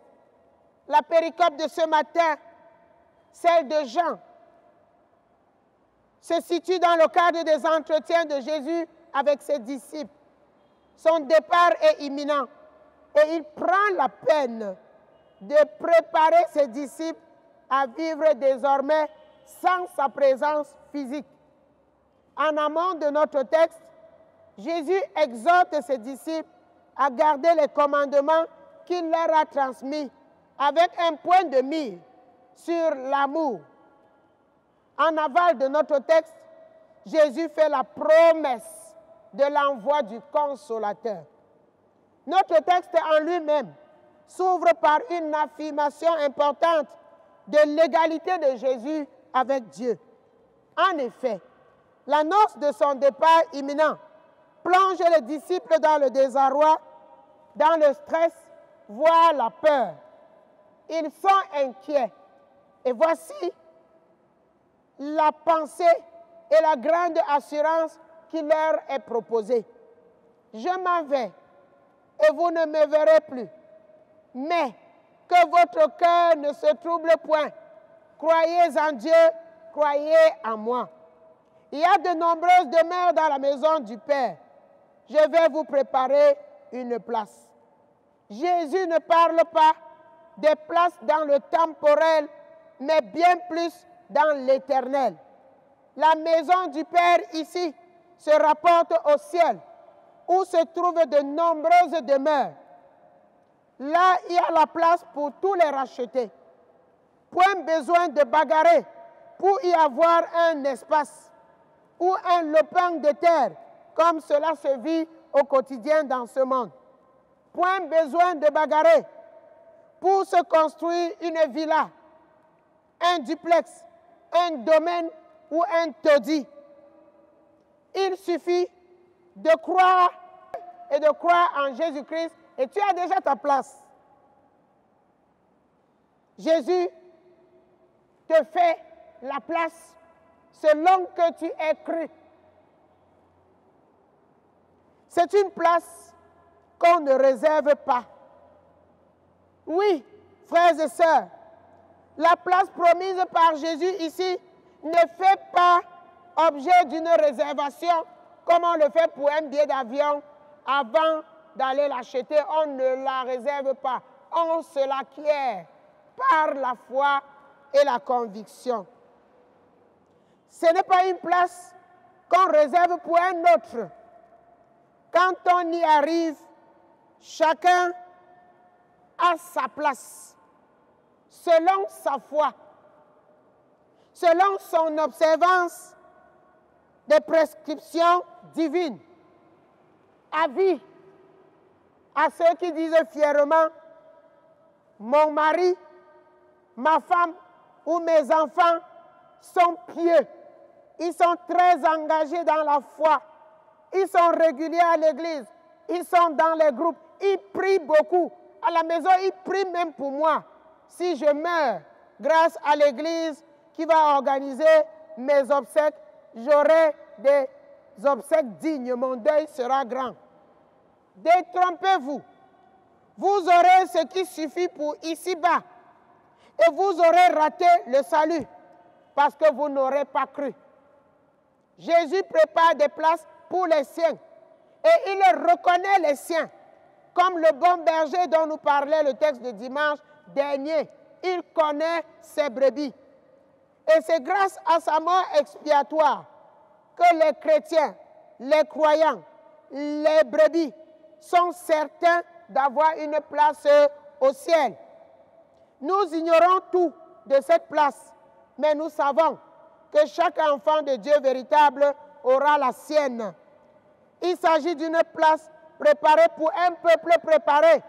La péricope de ce matin, celle de Jean, se situe dans le cadre des entretiens de Jésus avec ses disciples. Son départ est imminent et il prend la peine de préparer ses disciples à vivre désormais sans sa présence physique. En amont de notre texte, Jésus exhorte ses disciples à garder les commandements qu'il leur a transmis avec un point de mire sur l'amour. En aval de notre texte, Jésus fait la promesse de l'envoi du Consolateur. Notre texte en lui-même s'ouvre par une affirmation importante de l'égalité de Jésus avec Dieu. En effet, l'annonce de son départ imminent plonge les disciples dans le désarroi, dans le stress, voire la peur. Ils sont inquiets. Et voici la pensée et la grande assurance qui leur est proposée. Je m'en vais et vous ne me verrez plus. Mais que votre cœur ne se trouble point. Croyez en Dieu, croyez en moi. Il y a de nombreuses demeures dans la maison du Père. Je vais vous préparer une place. Jésus ne parle pas des places dans le temporel, mais bien plus dans l'éternel. La maison du Père ici se rapporte au ciel, où se trouvent de nombreuses demeures. Là, il y a la place pour tous les rachetés. Point besoin de bagarrer pour y avoir un espace ou un lopin de terre, comme cela se vit au quotidien dans ce monde. Point besoin de bagarrer pour se construire une villa, un duplex, un domaine ou un taudis. Il suffit de croire et de croire en Jésus-Christ et tu as déjà ta place. Jésus te fait la place selon que tu es cru. C'est une place qu'on ne réserve pas. Oui, frères et sœurs, la place promise par Jésus ici ne fait pas objet d'une réservation comme on le fait pour un billet d'avion avant d'aller l'acheter. On ne la réserve pas. On se l'acquiert par la foi et la conviction. Ce n'est pas une place qu'on réserve pour un autre. Quand on y arrive, chacun à sa place, selon sa foi, selon son observance des prescriptions divines. Avis à ceux qui disent fièrement, mon mari, ma femme ou mes enfants sont pieux. Ils sont très engagés dans la foi. Ils sont réguliers à l'église. Ils sont dans les groupes. Ils prient beaucoup. À la maison, ils prient même pour moi. Si je meurs, grâce à l'église qui va organiser mes obsèques, j'aurai des obsèques dignes. Mon deuil sera grand. Détrompez-vous. Vous aurez ce qui suffit pour ici-bas. Et vous aurez raté le salut parce que vous n'aurez pas cru. Jésus prépare des places pour les siens et il reconnaît les siens. Comme le bon berger dont nous parlait le texte de dimanche dernier, il connaît ses brebis. Et c'est grâce à sa mort expiatoire que les chrétiens, les croyants, les brebis sont certains d'avoir une place au ciel. Nous ignorons tout de cette place, mais nous savons que chaque enfant de Dieu véritable aura la sienne. Il s'agit d'une place préparée pour un peuple préparé.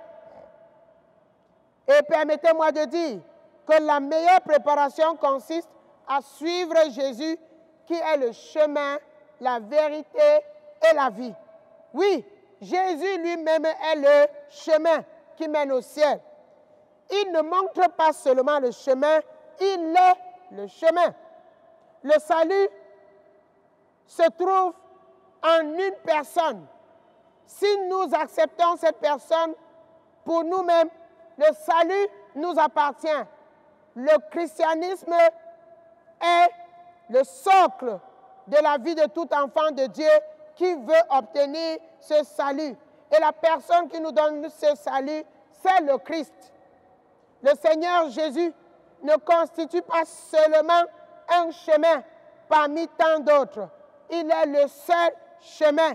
Et permettez-moi de dire que la meilleure préparation consiste à suivre Jésus qui est le chemin, la vérité et la vie. Oui, Jésus lui-même est le chemin qui mène au ciel. Il ne montre pas seulement le chemin, il est le chemin. Le salut se trouve en une personne. Si nous acceptons cette personne pour nous-mêmes, le salut nous appartient. Le christianisme est le socle de la vie de tout enfant de Dieu qui veut obtenir ce salut. Et la personne qui nous donne ce salut, c'est le Christ. Le Seigneur Jésus ne constitue pas seulement un chemin parmi tant d'autres. Il est le seul chemin.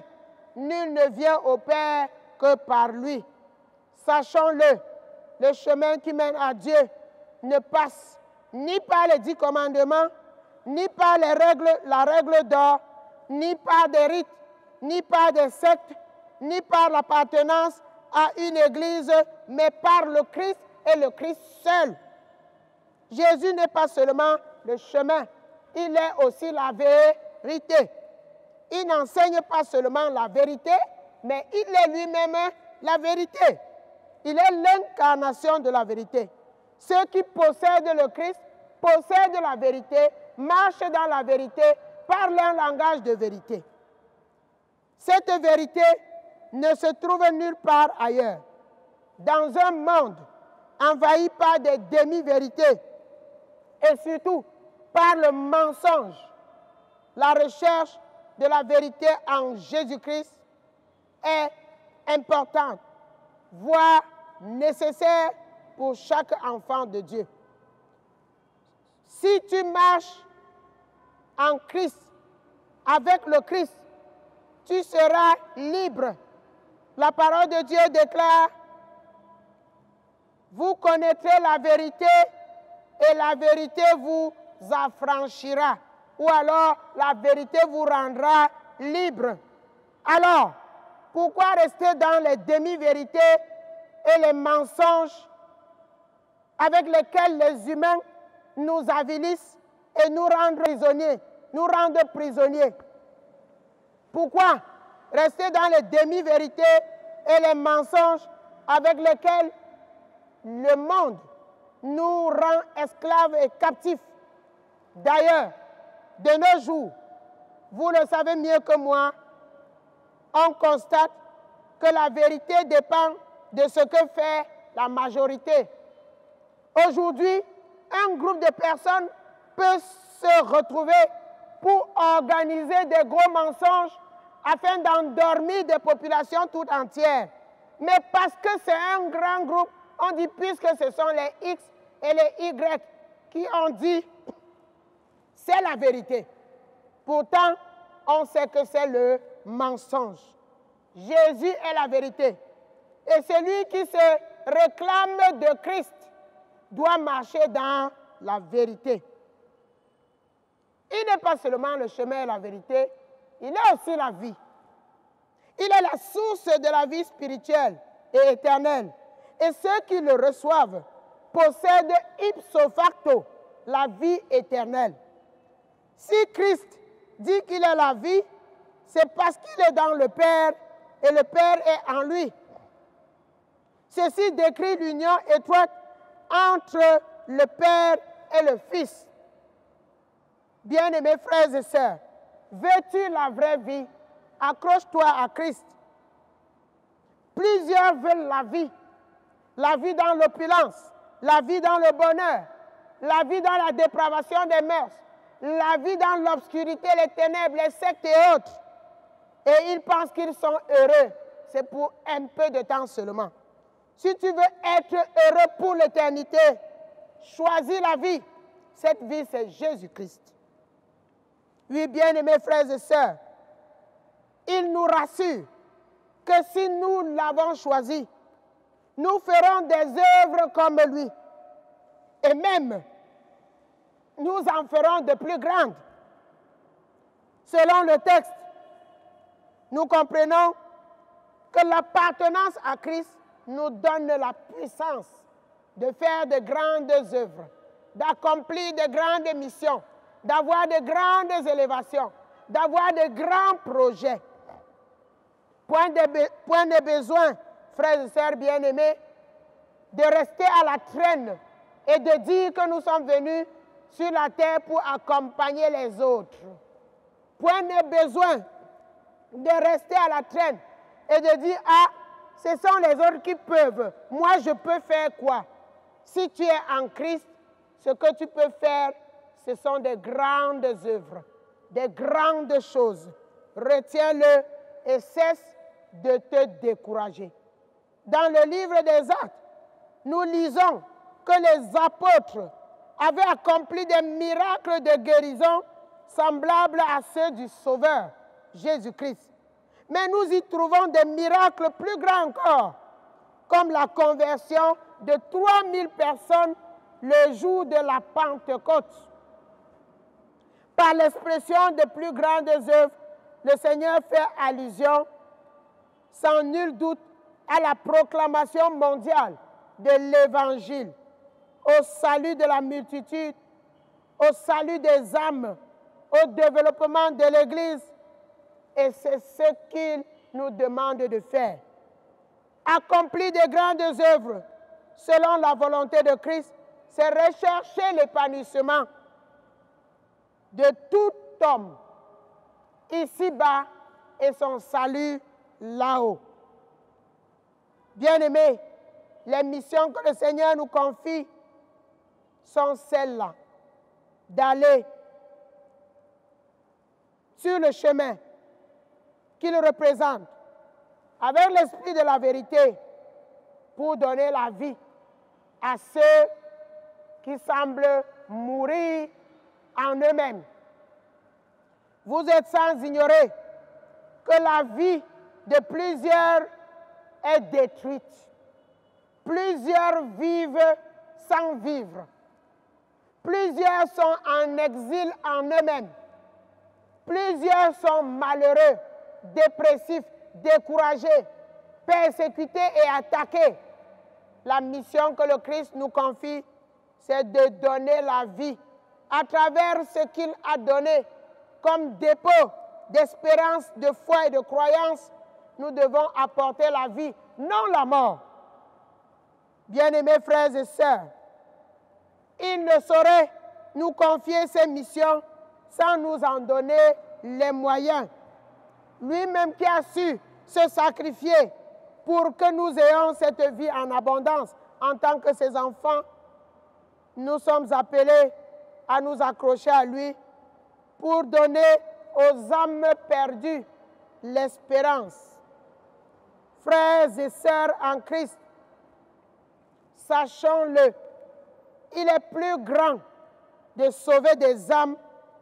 Nul ne vient au Père que par lui. Sachons-le, le chemin qui mène à Dieu ne passe ni par les 10 commandements, ni par la règle d'or, ni par des rites, ni par des sectes, ni par l'appartenance à une église, mais par le Christ et le Christ seul. Jésus n'est pas seulement le chemin, il est aussi la vérité. Il n'enseigne pas seulement la vérité, mais il est lui-même la vérité. Il est l'incarnation de la vérité. Ceux qui possèdent le Christ possèdent la vérité, marchent dans la vérité, parlent un langage de vérité. Cette vérité ne se trouve nulle part ailleurs. Dans un monde envahi par des demi-vérités et surtout par le mensonge, la recherche de la vérité en Jésus-Christ est importante, voire nécessaire pour chaque enfant de Dieu. Si tu marches en Christ, avec le Christ, tu seras libre. La parole de Dieu déclare, vous connaîtrez la vérité et la vérité vous affranchira. Ou alors, la vérité vous rendra libre. Alors, pourquoi rester dans les demi-vérités et les mensonges avec lesquels les humains nous avilissent et nous rendent prisonniers? Pourquoi rester dans les demi-vérités et les mensonges avec lesquels le monde nous rend esclaves et captifs? D'ailleurs, de nos jours, vous le savez mieux que moi, on constate que la vérité dépend de ce que fait la majorité. Aujourd'hui, un groupe de personnes peut se retrouver pour organiser des gros mensonges afin d'endormir des populations tout entières. Mais parce que c'est un grand groupe, on dit puisque ce sont les X et les Y qui ont dit c'est la vérité. Pourtant, on sait que c'est le mensonge. Jésus est la vérité. Et celui qui se réclame de Christ doit marcher dans la vérité. Il n'est pas seulement le chemin et la vérité, il est aussi la vie. Il est la source de la vie spirituelle et éternelle. Et ceux qui le reçoivent possèdent ipso facto la vie éternelle. Si Christ dit qu'il est la vie, c'est parce qu'il est dans le Père et le Père est en lui. Ceci décrit l'union étroite entre le Père et le Fils. Bien-aimés frères et sœurs, veux-tu la vraie vie? Accroche-toi à Christ. Plusieurs veulent la vie dans l'opulence, la vie dans le bonheur, la vie dans la dépravation des mœurs, la vie dans l'obscurité, les ténèbres, les sectes et autres. Et ils pensent qu'ils sont heureux. C'est pour un peu de temps seulement. Si tu veux être heureux pour l'éternité, choisis la vie. Cette vie, c'est Jésus-Christ. Oui, bien-aimés frères et sœurs, il nous rassure que si nous l'avons choisi, nous ferons des œuvres comme lui. Et même, nous en ferons de plus grandes. Selon le texte, nous comprenons que l'appartenance à Christ nous donne la puissance de faire de grandes œuvres, d'accomplir de grandes missions, d'avoir de grandes élévations, d'avoir de grands projets. Point de besoin, frères et sœurs bien-aimés, de rester à la traîne et de dire que nous sommes venus sur la terre pour accompagner les autres. Point de besoin de rester à la traîne et de dire « Ah, ce sont les autres qui peuvent. Moi, je peux faire quoi ?» Si tu es en Christ, ce que tu peux faire, ce sont des grandes œuvres, des grandes choses. Retiens-le et cesse de te décourager. Dans le livre des Actes, nous lisons que les apôtres avaient accompli des miracles de guérison semblables à ceux du Sauveur, Jésus-Christ. Mais nous y trouvons des miracles plus grands encore, comme la conversion de 3000 personnes le jour de la Pentecôte. Par l'expression de plus grandes œuvres, le Seigneur fait allusion, sans nul doute, à la proclamation mondiale de l'Évangile, au salut de la multitude, au salut des âmes, au développement de l'Église. Et c'est ce qu'il nous demande de faire. Accomplir de grandes œuvres selon la volonté de Christ, c'est rechercher l'épanouissement de tout homme ici-bas et son salut là-haut. Bien-aimés, les missions que le Seigneur nous confie sont celles-là, d'aller sur le chemin qu'il représente avec l'esprit de la vérité pour donner la vie à ceux qui semblent mourir en eux-mêmes. Vous êtes sans ignorer que la vie de plusieurs est détruite. Plusieurs vivent sans vivre. Plusieurs sont en exil en eux-mêmes. Plusieurs sont malheureux, dépressifs, découragés, persécutés et attaqués. La mission que le Christ nous confie, c'est de donner la vie à travers ce qu'il a donné comme dépôt d'espérance, de foi et de croyance. Nous devons apporter la vie, non la mort. Bien-aimés frères et sœurs, il ne saurait nous confier ces missions sans nous en donner les moyens. Lui-même qui a su se sacrifier pour que nous ayons cette vie en abondance en tant que ses enfants, nous sommes appelés à nous accrocher à lui pour donner aux âmes perdues l'espérance. Frères et sœurs en Christ, sachons-le, il est plus grand de sauver des âmes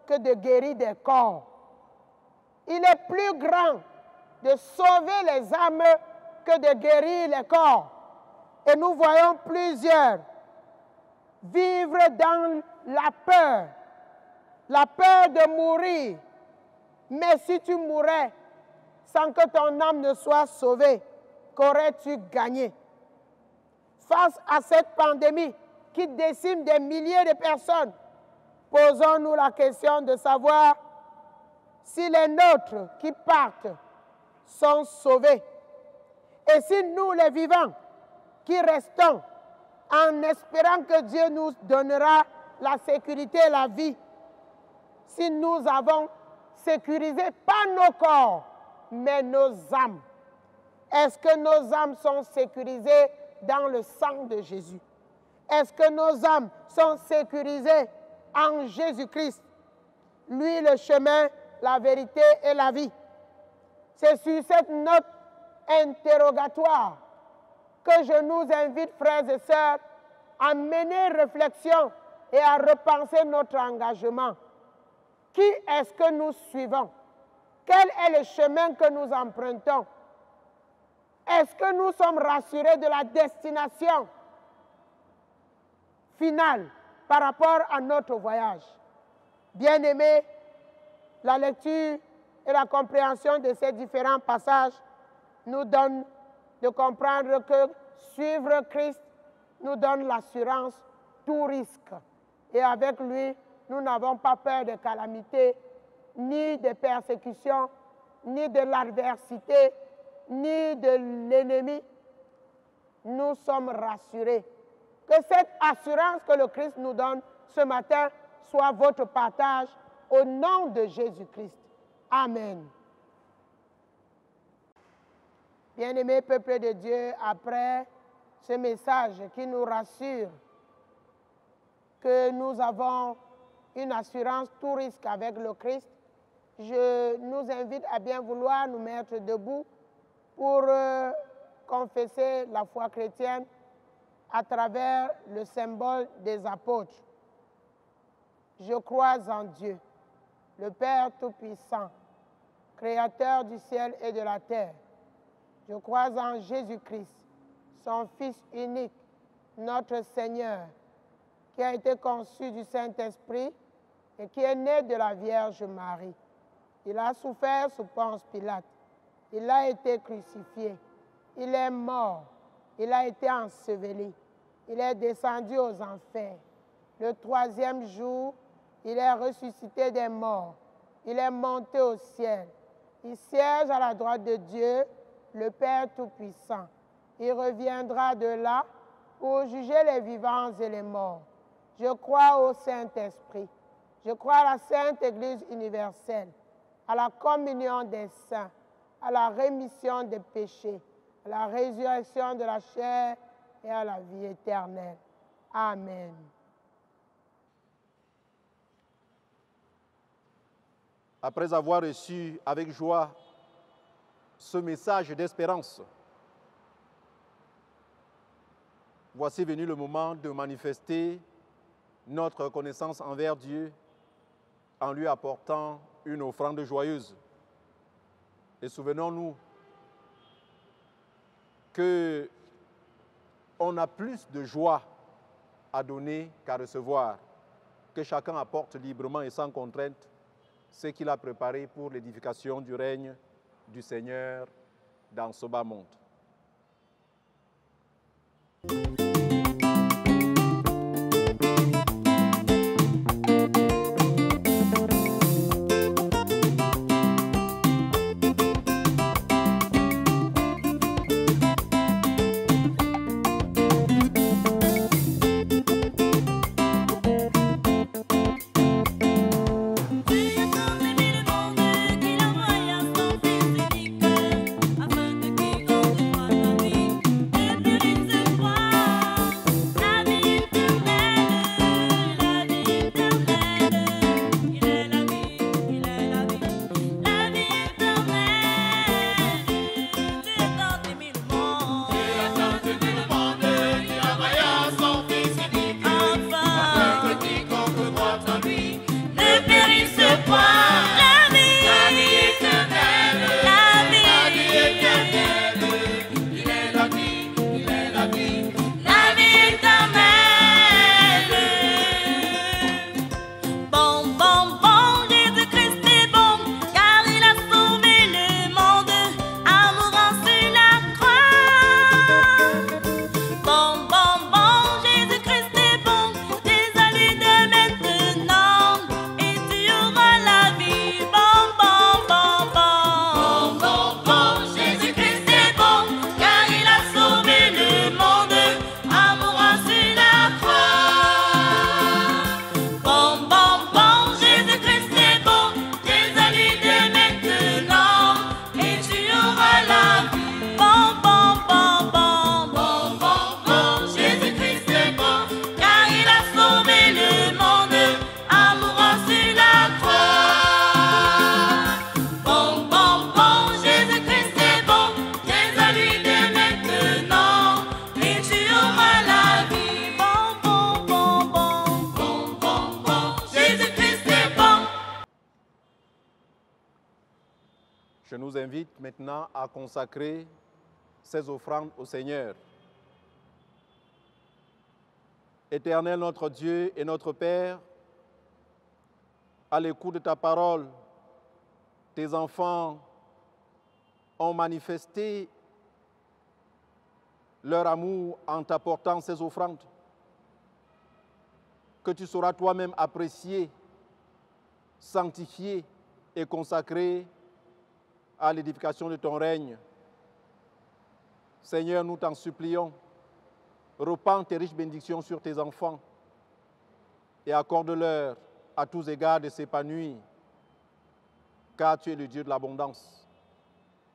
que de guérir des corps. Il est plus grand de sauver les âmes que de guérir les corps. Et nous voyons plusieurs vivre dans la peur de mourir. Mais si tu mourais sans que ton âme ne soit sauvée, qu'aurais-tu gagné? Face à cette pandémie qui décime des milliers de personnes, posons-nous la question de savoir si les nôtres qui partent sont sauvés. Et si nous, les vivants, qui restons en espérant que Dieu nous donnera la sécurité et la vie, si nous avons sécurisé pas nos corps, mais nos âmes. Est-ce que nos âmes sont sécurisées dans le sang de Jésus? Est-ce que nos âmes sont sécurisées en Jésus-Christ? Lui, le chemin, la vérité et la vie. C'est sur cette note interrogatoire que je nous invite, frères et sœurs, à mener réflexion et à repenser notre engagement. Qui est-ce que nous suivons? Quel est le chemin que nous empruntons? Est-ce que nous sommes rassurés de la destination finale par rapport à notre voyage? Bien-aimés, la lecture et la compréhension de ces différents passages nous donnent de comprendre que suivre Christ nous donne l'assurance tout risque. Et avec lui, nous n'avons pas peur de calamités, ni de persécutions, ni de l'adversité, ni de l'ennemi. Nous sommes rassurés. Que cette assurance que le Christ nous donne ce matin soit votre partage au nom de Jésus-Christ. Amen. Bien-aimés peuple de Dieu, après ce message qui nous rassure que nous avons une assurance tout risque avec le Christ, je nous invite à bien vouloir nous mettre debout pour confesser la foi chrétienne à travers le symbole des apôtres. Je crois en Dieu, le Père Tout-Puissant, Créateur du ciel et de la terre. Je crois en Jésus-Christ, son Fils unique, notre Seigneur, qui a été conçu du Saint-Esprit et qui est né de la Vierge Marie. Il a souffert sous Ponce Pilate. Il a été crucifié. Il est mort. Il a été enseveli. Il est descendu aux enfers. Le troisième jour, il est ressuscité des morts. Il est monté au ciel. Il siège à la droite de Dieu, le Père Tout-Puissant. Il reviendra de là pour juger les vivants et les morts. Je crois au Saint-Esprit. Je crois à la Sainte Église universelle, à la communion des saints, à la rémission des péchés, à la résurrection de la chair et à la vie éternelle. Amen. Après avoir reçu avec joie ce message d'espérance, voici venu le moment de manifester notre reconnaissance envers Dieu en lui apportant une offrande joyeuse. Et souvenons-nous qu'on a plus de joie à donner qu'à recevoir, que chacun apporte librement et sans contrainte ce qu'il a préparé pour l'édification du règne du Seigneur dans ce bas monde. Afin que quiconque Je nous invite maintenant à consacrer ces offrandes au Seigneur. Éternel notre Dieu et notre Père, à l'écoute de ta parole, tes enfants ont manifesté leur amour en t'apportant ces offrandes que tu sauras toi-même apprécier, sanctifier et consacrer à l'édification de ton règne. Seigneur, nous t'en supplions, repends tes riches bénédictions sur tes enfants et accorde-leur à tous égards de s'épanouir, car tu es le Dieu de l'abondance.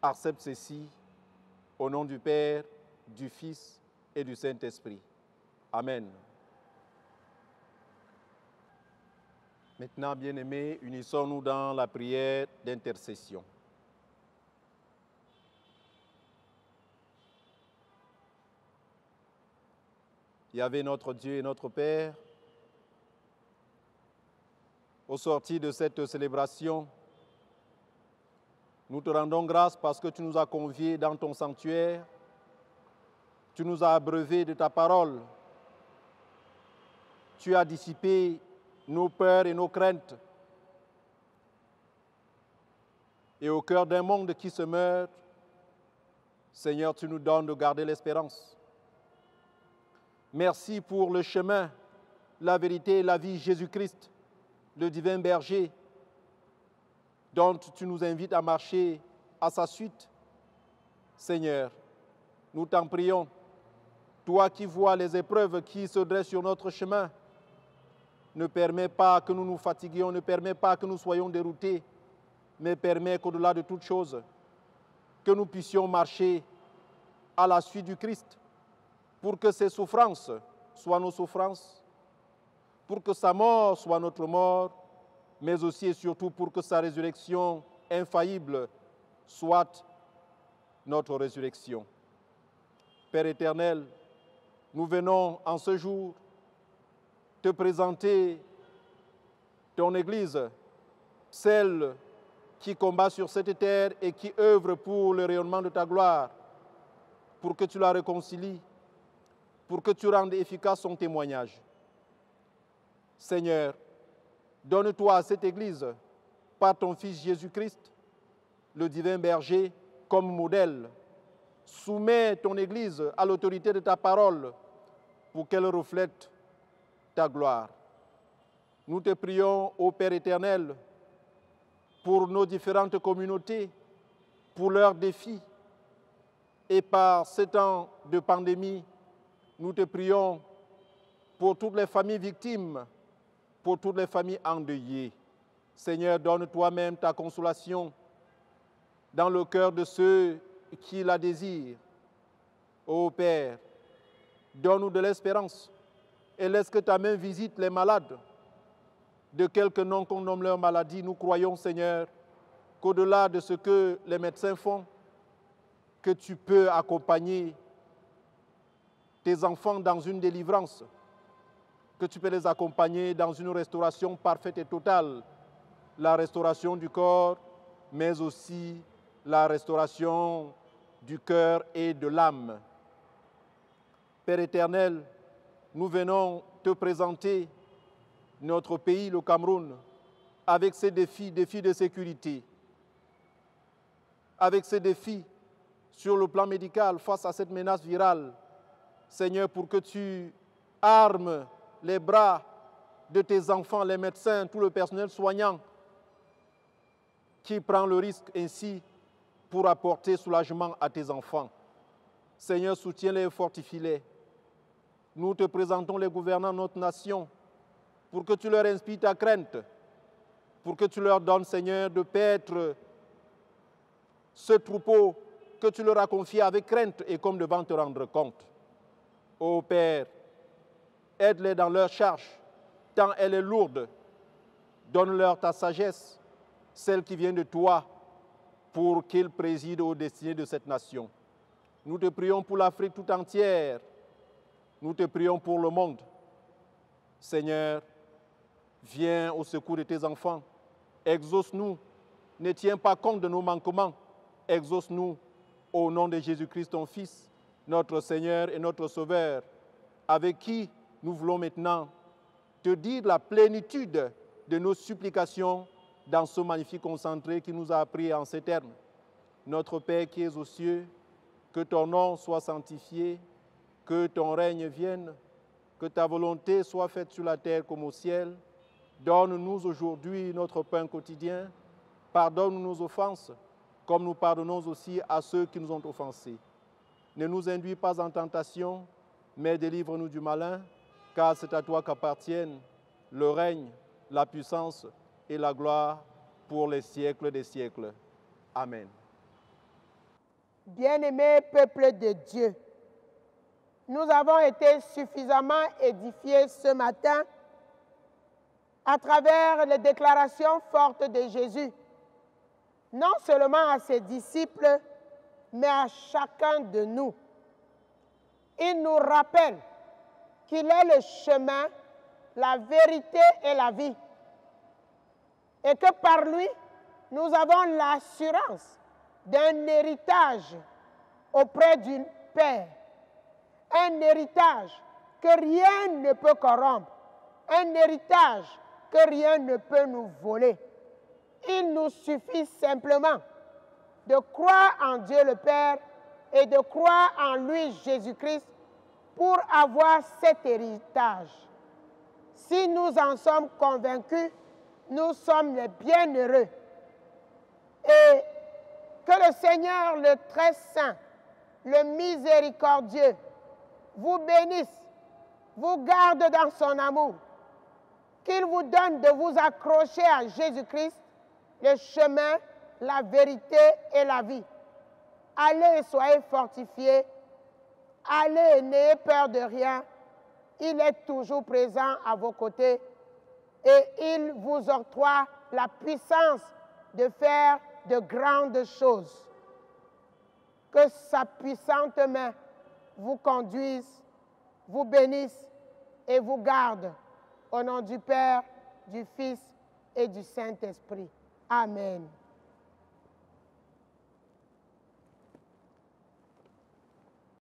Accepte ceci au nom du Père, du Fils et du Saint-Esprit. Amen. Maintenant, bien-aimés, unissons-nous dans la prière d'intercession. Yahvé, notre Dieu et notre Père, au sortir de cette célébration, nous te rendons grâce parce que tu nous as conviés dans ton sanctuaire, tu nous as abreuvés de ta parole, tu as dissipé nos peurs et nos craintes. Et au cœur d'un monde qui se meurt, Seigneur, tu nous donnes de garder l'espérance. Merci pour le chemin, la vérité et la vie, Jésus-Christ, le divin berger, dont tu nous invites à marcher à sa suite. Seigneur, nous t'en prions, toi qui vois les épreuves qui se dressent sur notre chemin, ne permets pas que nous nous fatiguions, ne permets pas que nous soyons déroutés, mais permets qu'au-delà de toutes choses, que nous puissions marcher à la suite du Christ, pour que ses souffrances soient nos souffrances, pour que sa mort soit notre mort, mais aussi et surtout pour que sa résurrection infaillible soit notre résurrection. Père éternel, nous venons en ce jour te présenter ton Église, celle qui combat sur cette terre et qui œuvre pour le rayonnement de ta gloire, pour que tu la réconcilies, pour que tu rendes efficace son témoignage. Seigneur, donne-toi à cette Église, par ton Fils Jésus-Christ, le divin berger, comme modèle. Soumets ton Église à l'autorité de ta parole pour qu'elle reflète ta gloire. Nous te prions, ô Père éternel, pour nos différentes communautés, pour leurs défis. Et par ce temps de pandémie, nous te prions pour toutes les familles victimes, pour toutes les familles endeuillées. Seigneur, donne toi-même ta consolation dans le cœur de ceux qui la désirent. Ô Père, donne-nous de l'espérance et laisse que ta main visite les malades. De quelque nom qu'on nomme leur maladie, nous croyons, Seigneur, qu'au-delà de ce que les médecins font, que tu peux accompagner tes enfants dans une délivrance, que tu peux les accompagner dans une restauration parfaite et totale, la restauration du corps, mais aussi la restauration du cœur et de l'âme. Père éternel, nous venons te présenter notre pays, le Cameroun, avec ses défis de sécurité, avec ses défis sur le plan médical face à cette menace virale. Seigneur, pour que tu armes les bras de tes enfants, les médecins, tout le personnel soignant qui prend le risque ainsi pour apporter soulagement à tes enfants. Seigneur, soutiens-les et fortifie-les. Nous te présentons les gouvernants de notre nation pour que tu leur inspires ta crainte, pour que tu leur donnes, Seigneur, de paître ce troupeau que tu leur as confié avec crainte et comme devant te rendre compte. Ô Père, aide-les dans leur charge, tant elle est lourde. Donne-leur ta sagesse, celle qui vient de toi, pour qu'ils président aux destinées de cette nation. Nous te prions pour l'Afrique tout entière. Nous te prions pour le monde. Seigneur, viens au secours de tes enfants. Exauce-nous. Ne tiens pas compte de nos manquements. exauce-nous au nom de Jésus-Christ, ton Fils, notre Seigneur et notre Sauveur, avec qui nous voulons maintenant te dire la plénitude de nos supplications dans ce magnifique concentré qui nous a appris en ces termes. Notre Père qui es aux cieux, que ton nom soit sanctifié, que ton règne vienne, que ta volonté soit faite sur la terre comme au ciel. Donne-nous aujourd'hui notre pain quotidien. Pardonne nos offenses, comme nous pardonnons aussi à ceux qui nous ont offensés. Ne nous induis pas en tentation, mais délivre-nous du malin, car c'est à toi qu'appartiennent le règne, la puissance et la gloire pour les siècles des siècles. Amen. Bien-aimé peuple de Dieu, nous avons été suffisamment édifiés ce matin à travers les déclarations fortes de Jésus, non seulement à ses disciples, mais à chacun de nous. Il nous rappelle qu'il est le chemin, la vérité et la vie, et que par lui, nous avons l'assurance d'un héritage auprès du Père, un héritage que rien ne peut corrompre, un héritage que rien ne peut nous voler. Il nous suffit simplement de croire en Dieu le Père et de croire en lui, Jésus-Christ, pour avoir cet héritage. Si nous en sommes convaincus, nous sommes les bienheureux. Et que le Seigneur, le très saint, le miséricordieux, vous bénisse, vous garde dans son amour, qu'il vous donne de vous accrocher à Jésus-Christ, le chemin, la vérité et la vie. Allez et soyez fortifiés, allez et n'ayez peur de rien, il est toujours présent à vos côtés et il vous octroie la puissance de faire de grandes choses. Que sa puissante main vous conduise, vous bénisse et vous garde. Au nom du Père, du Fils et du Saint-Esprit. Amen.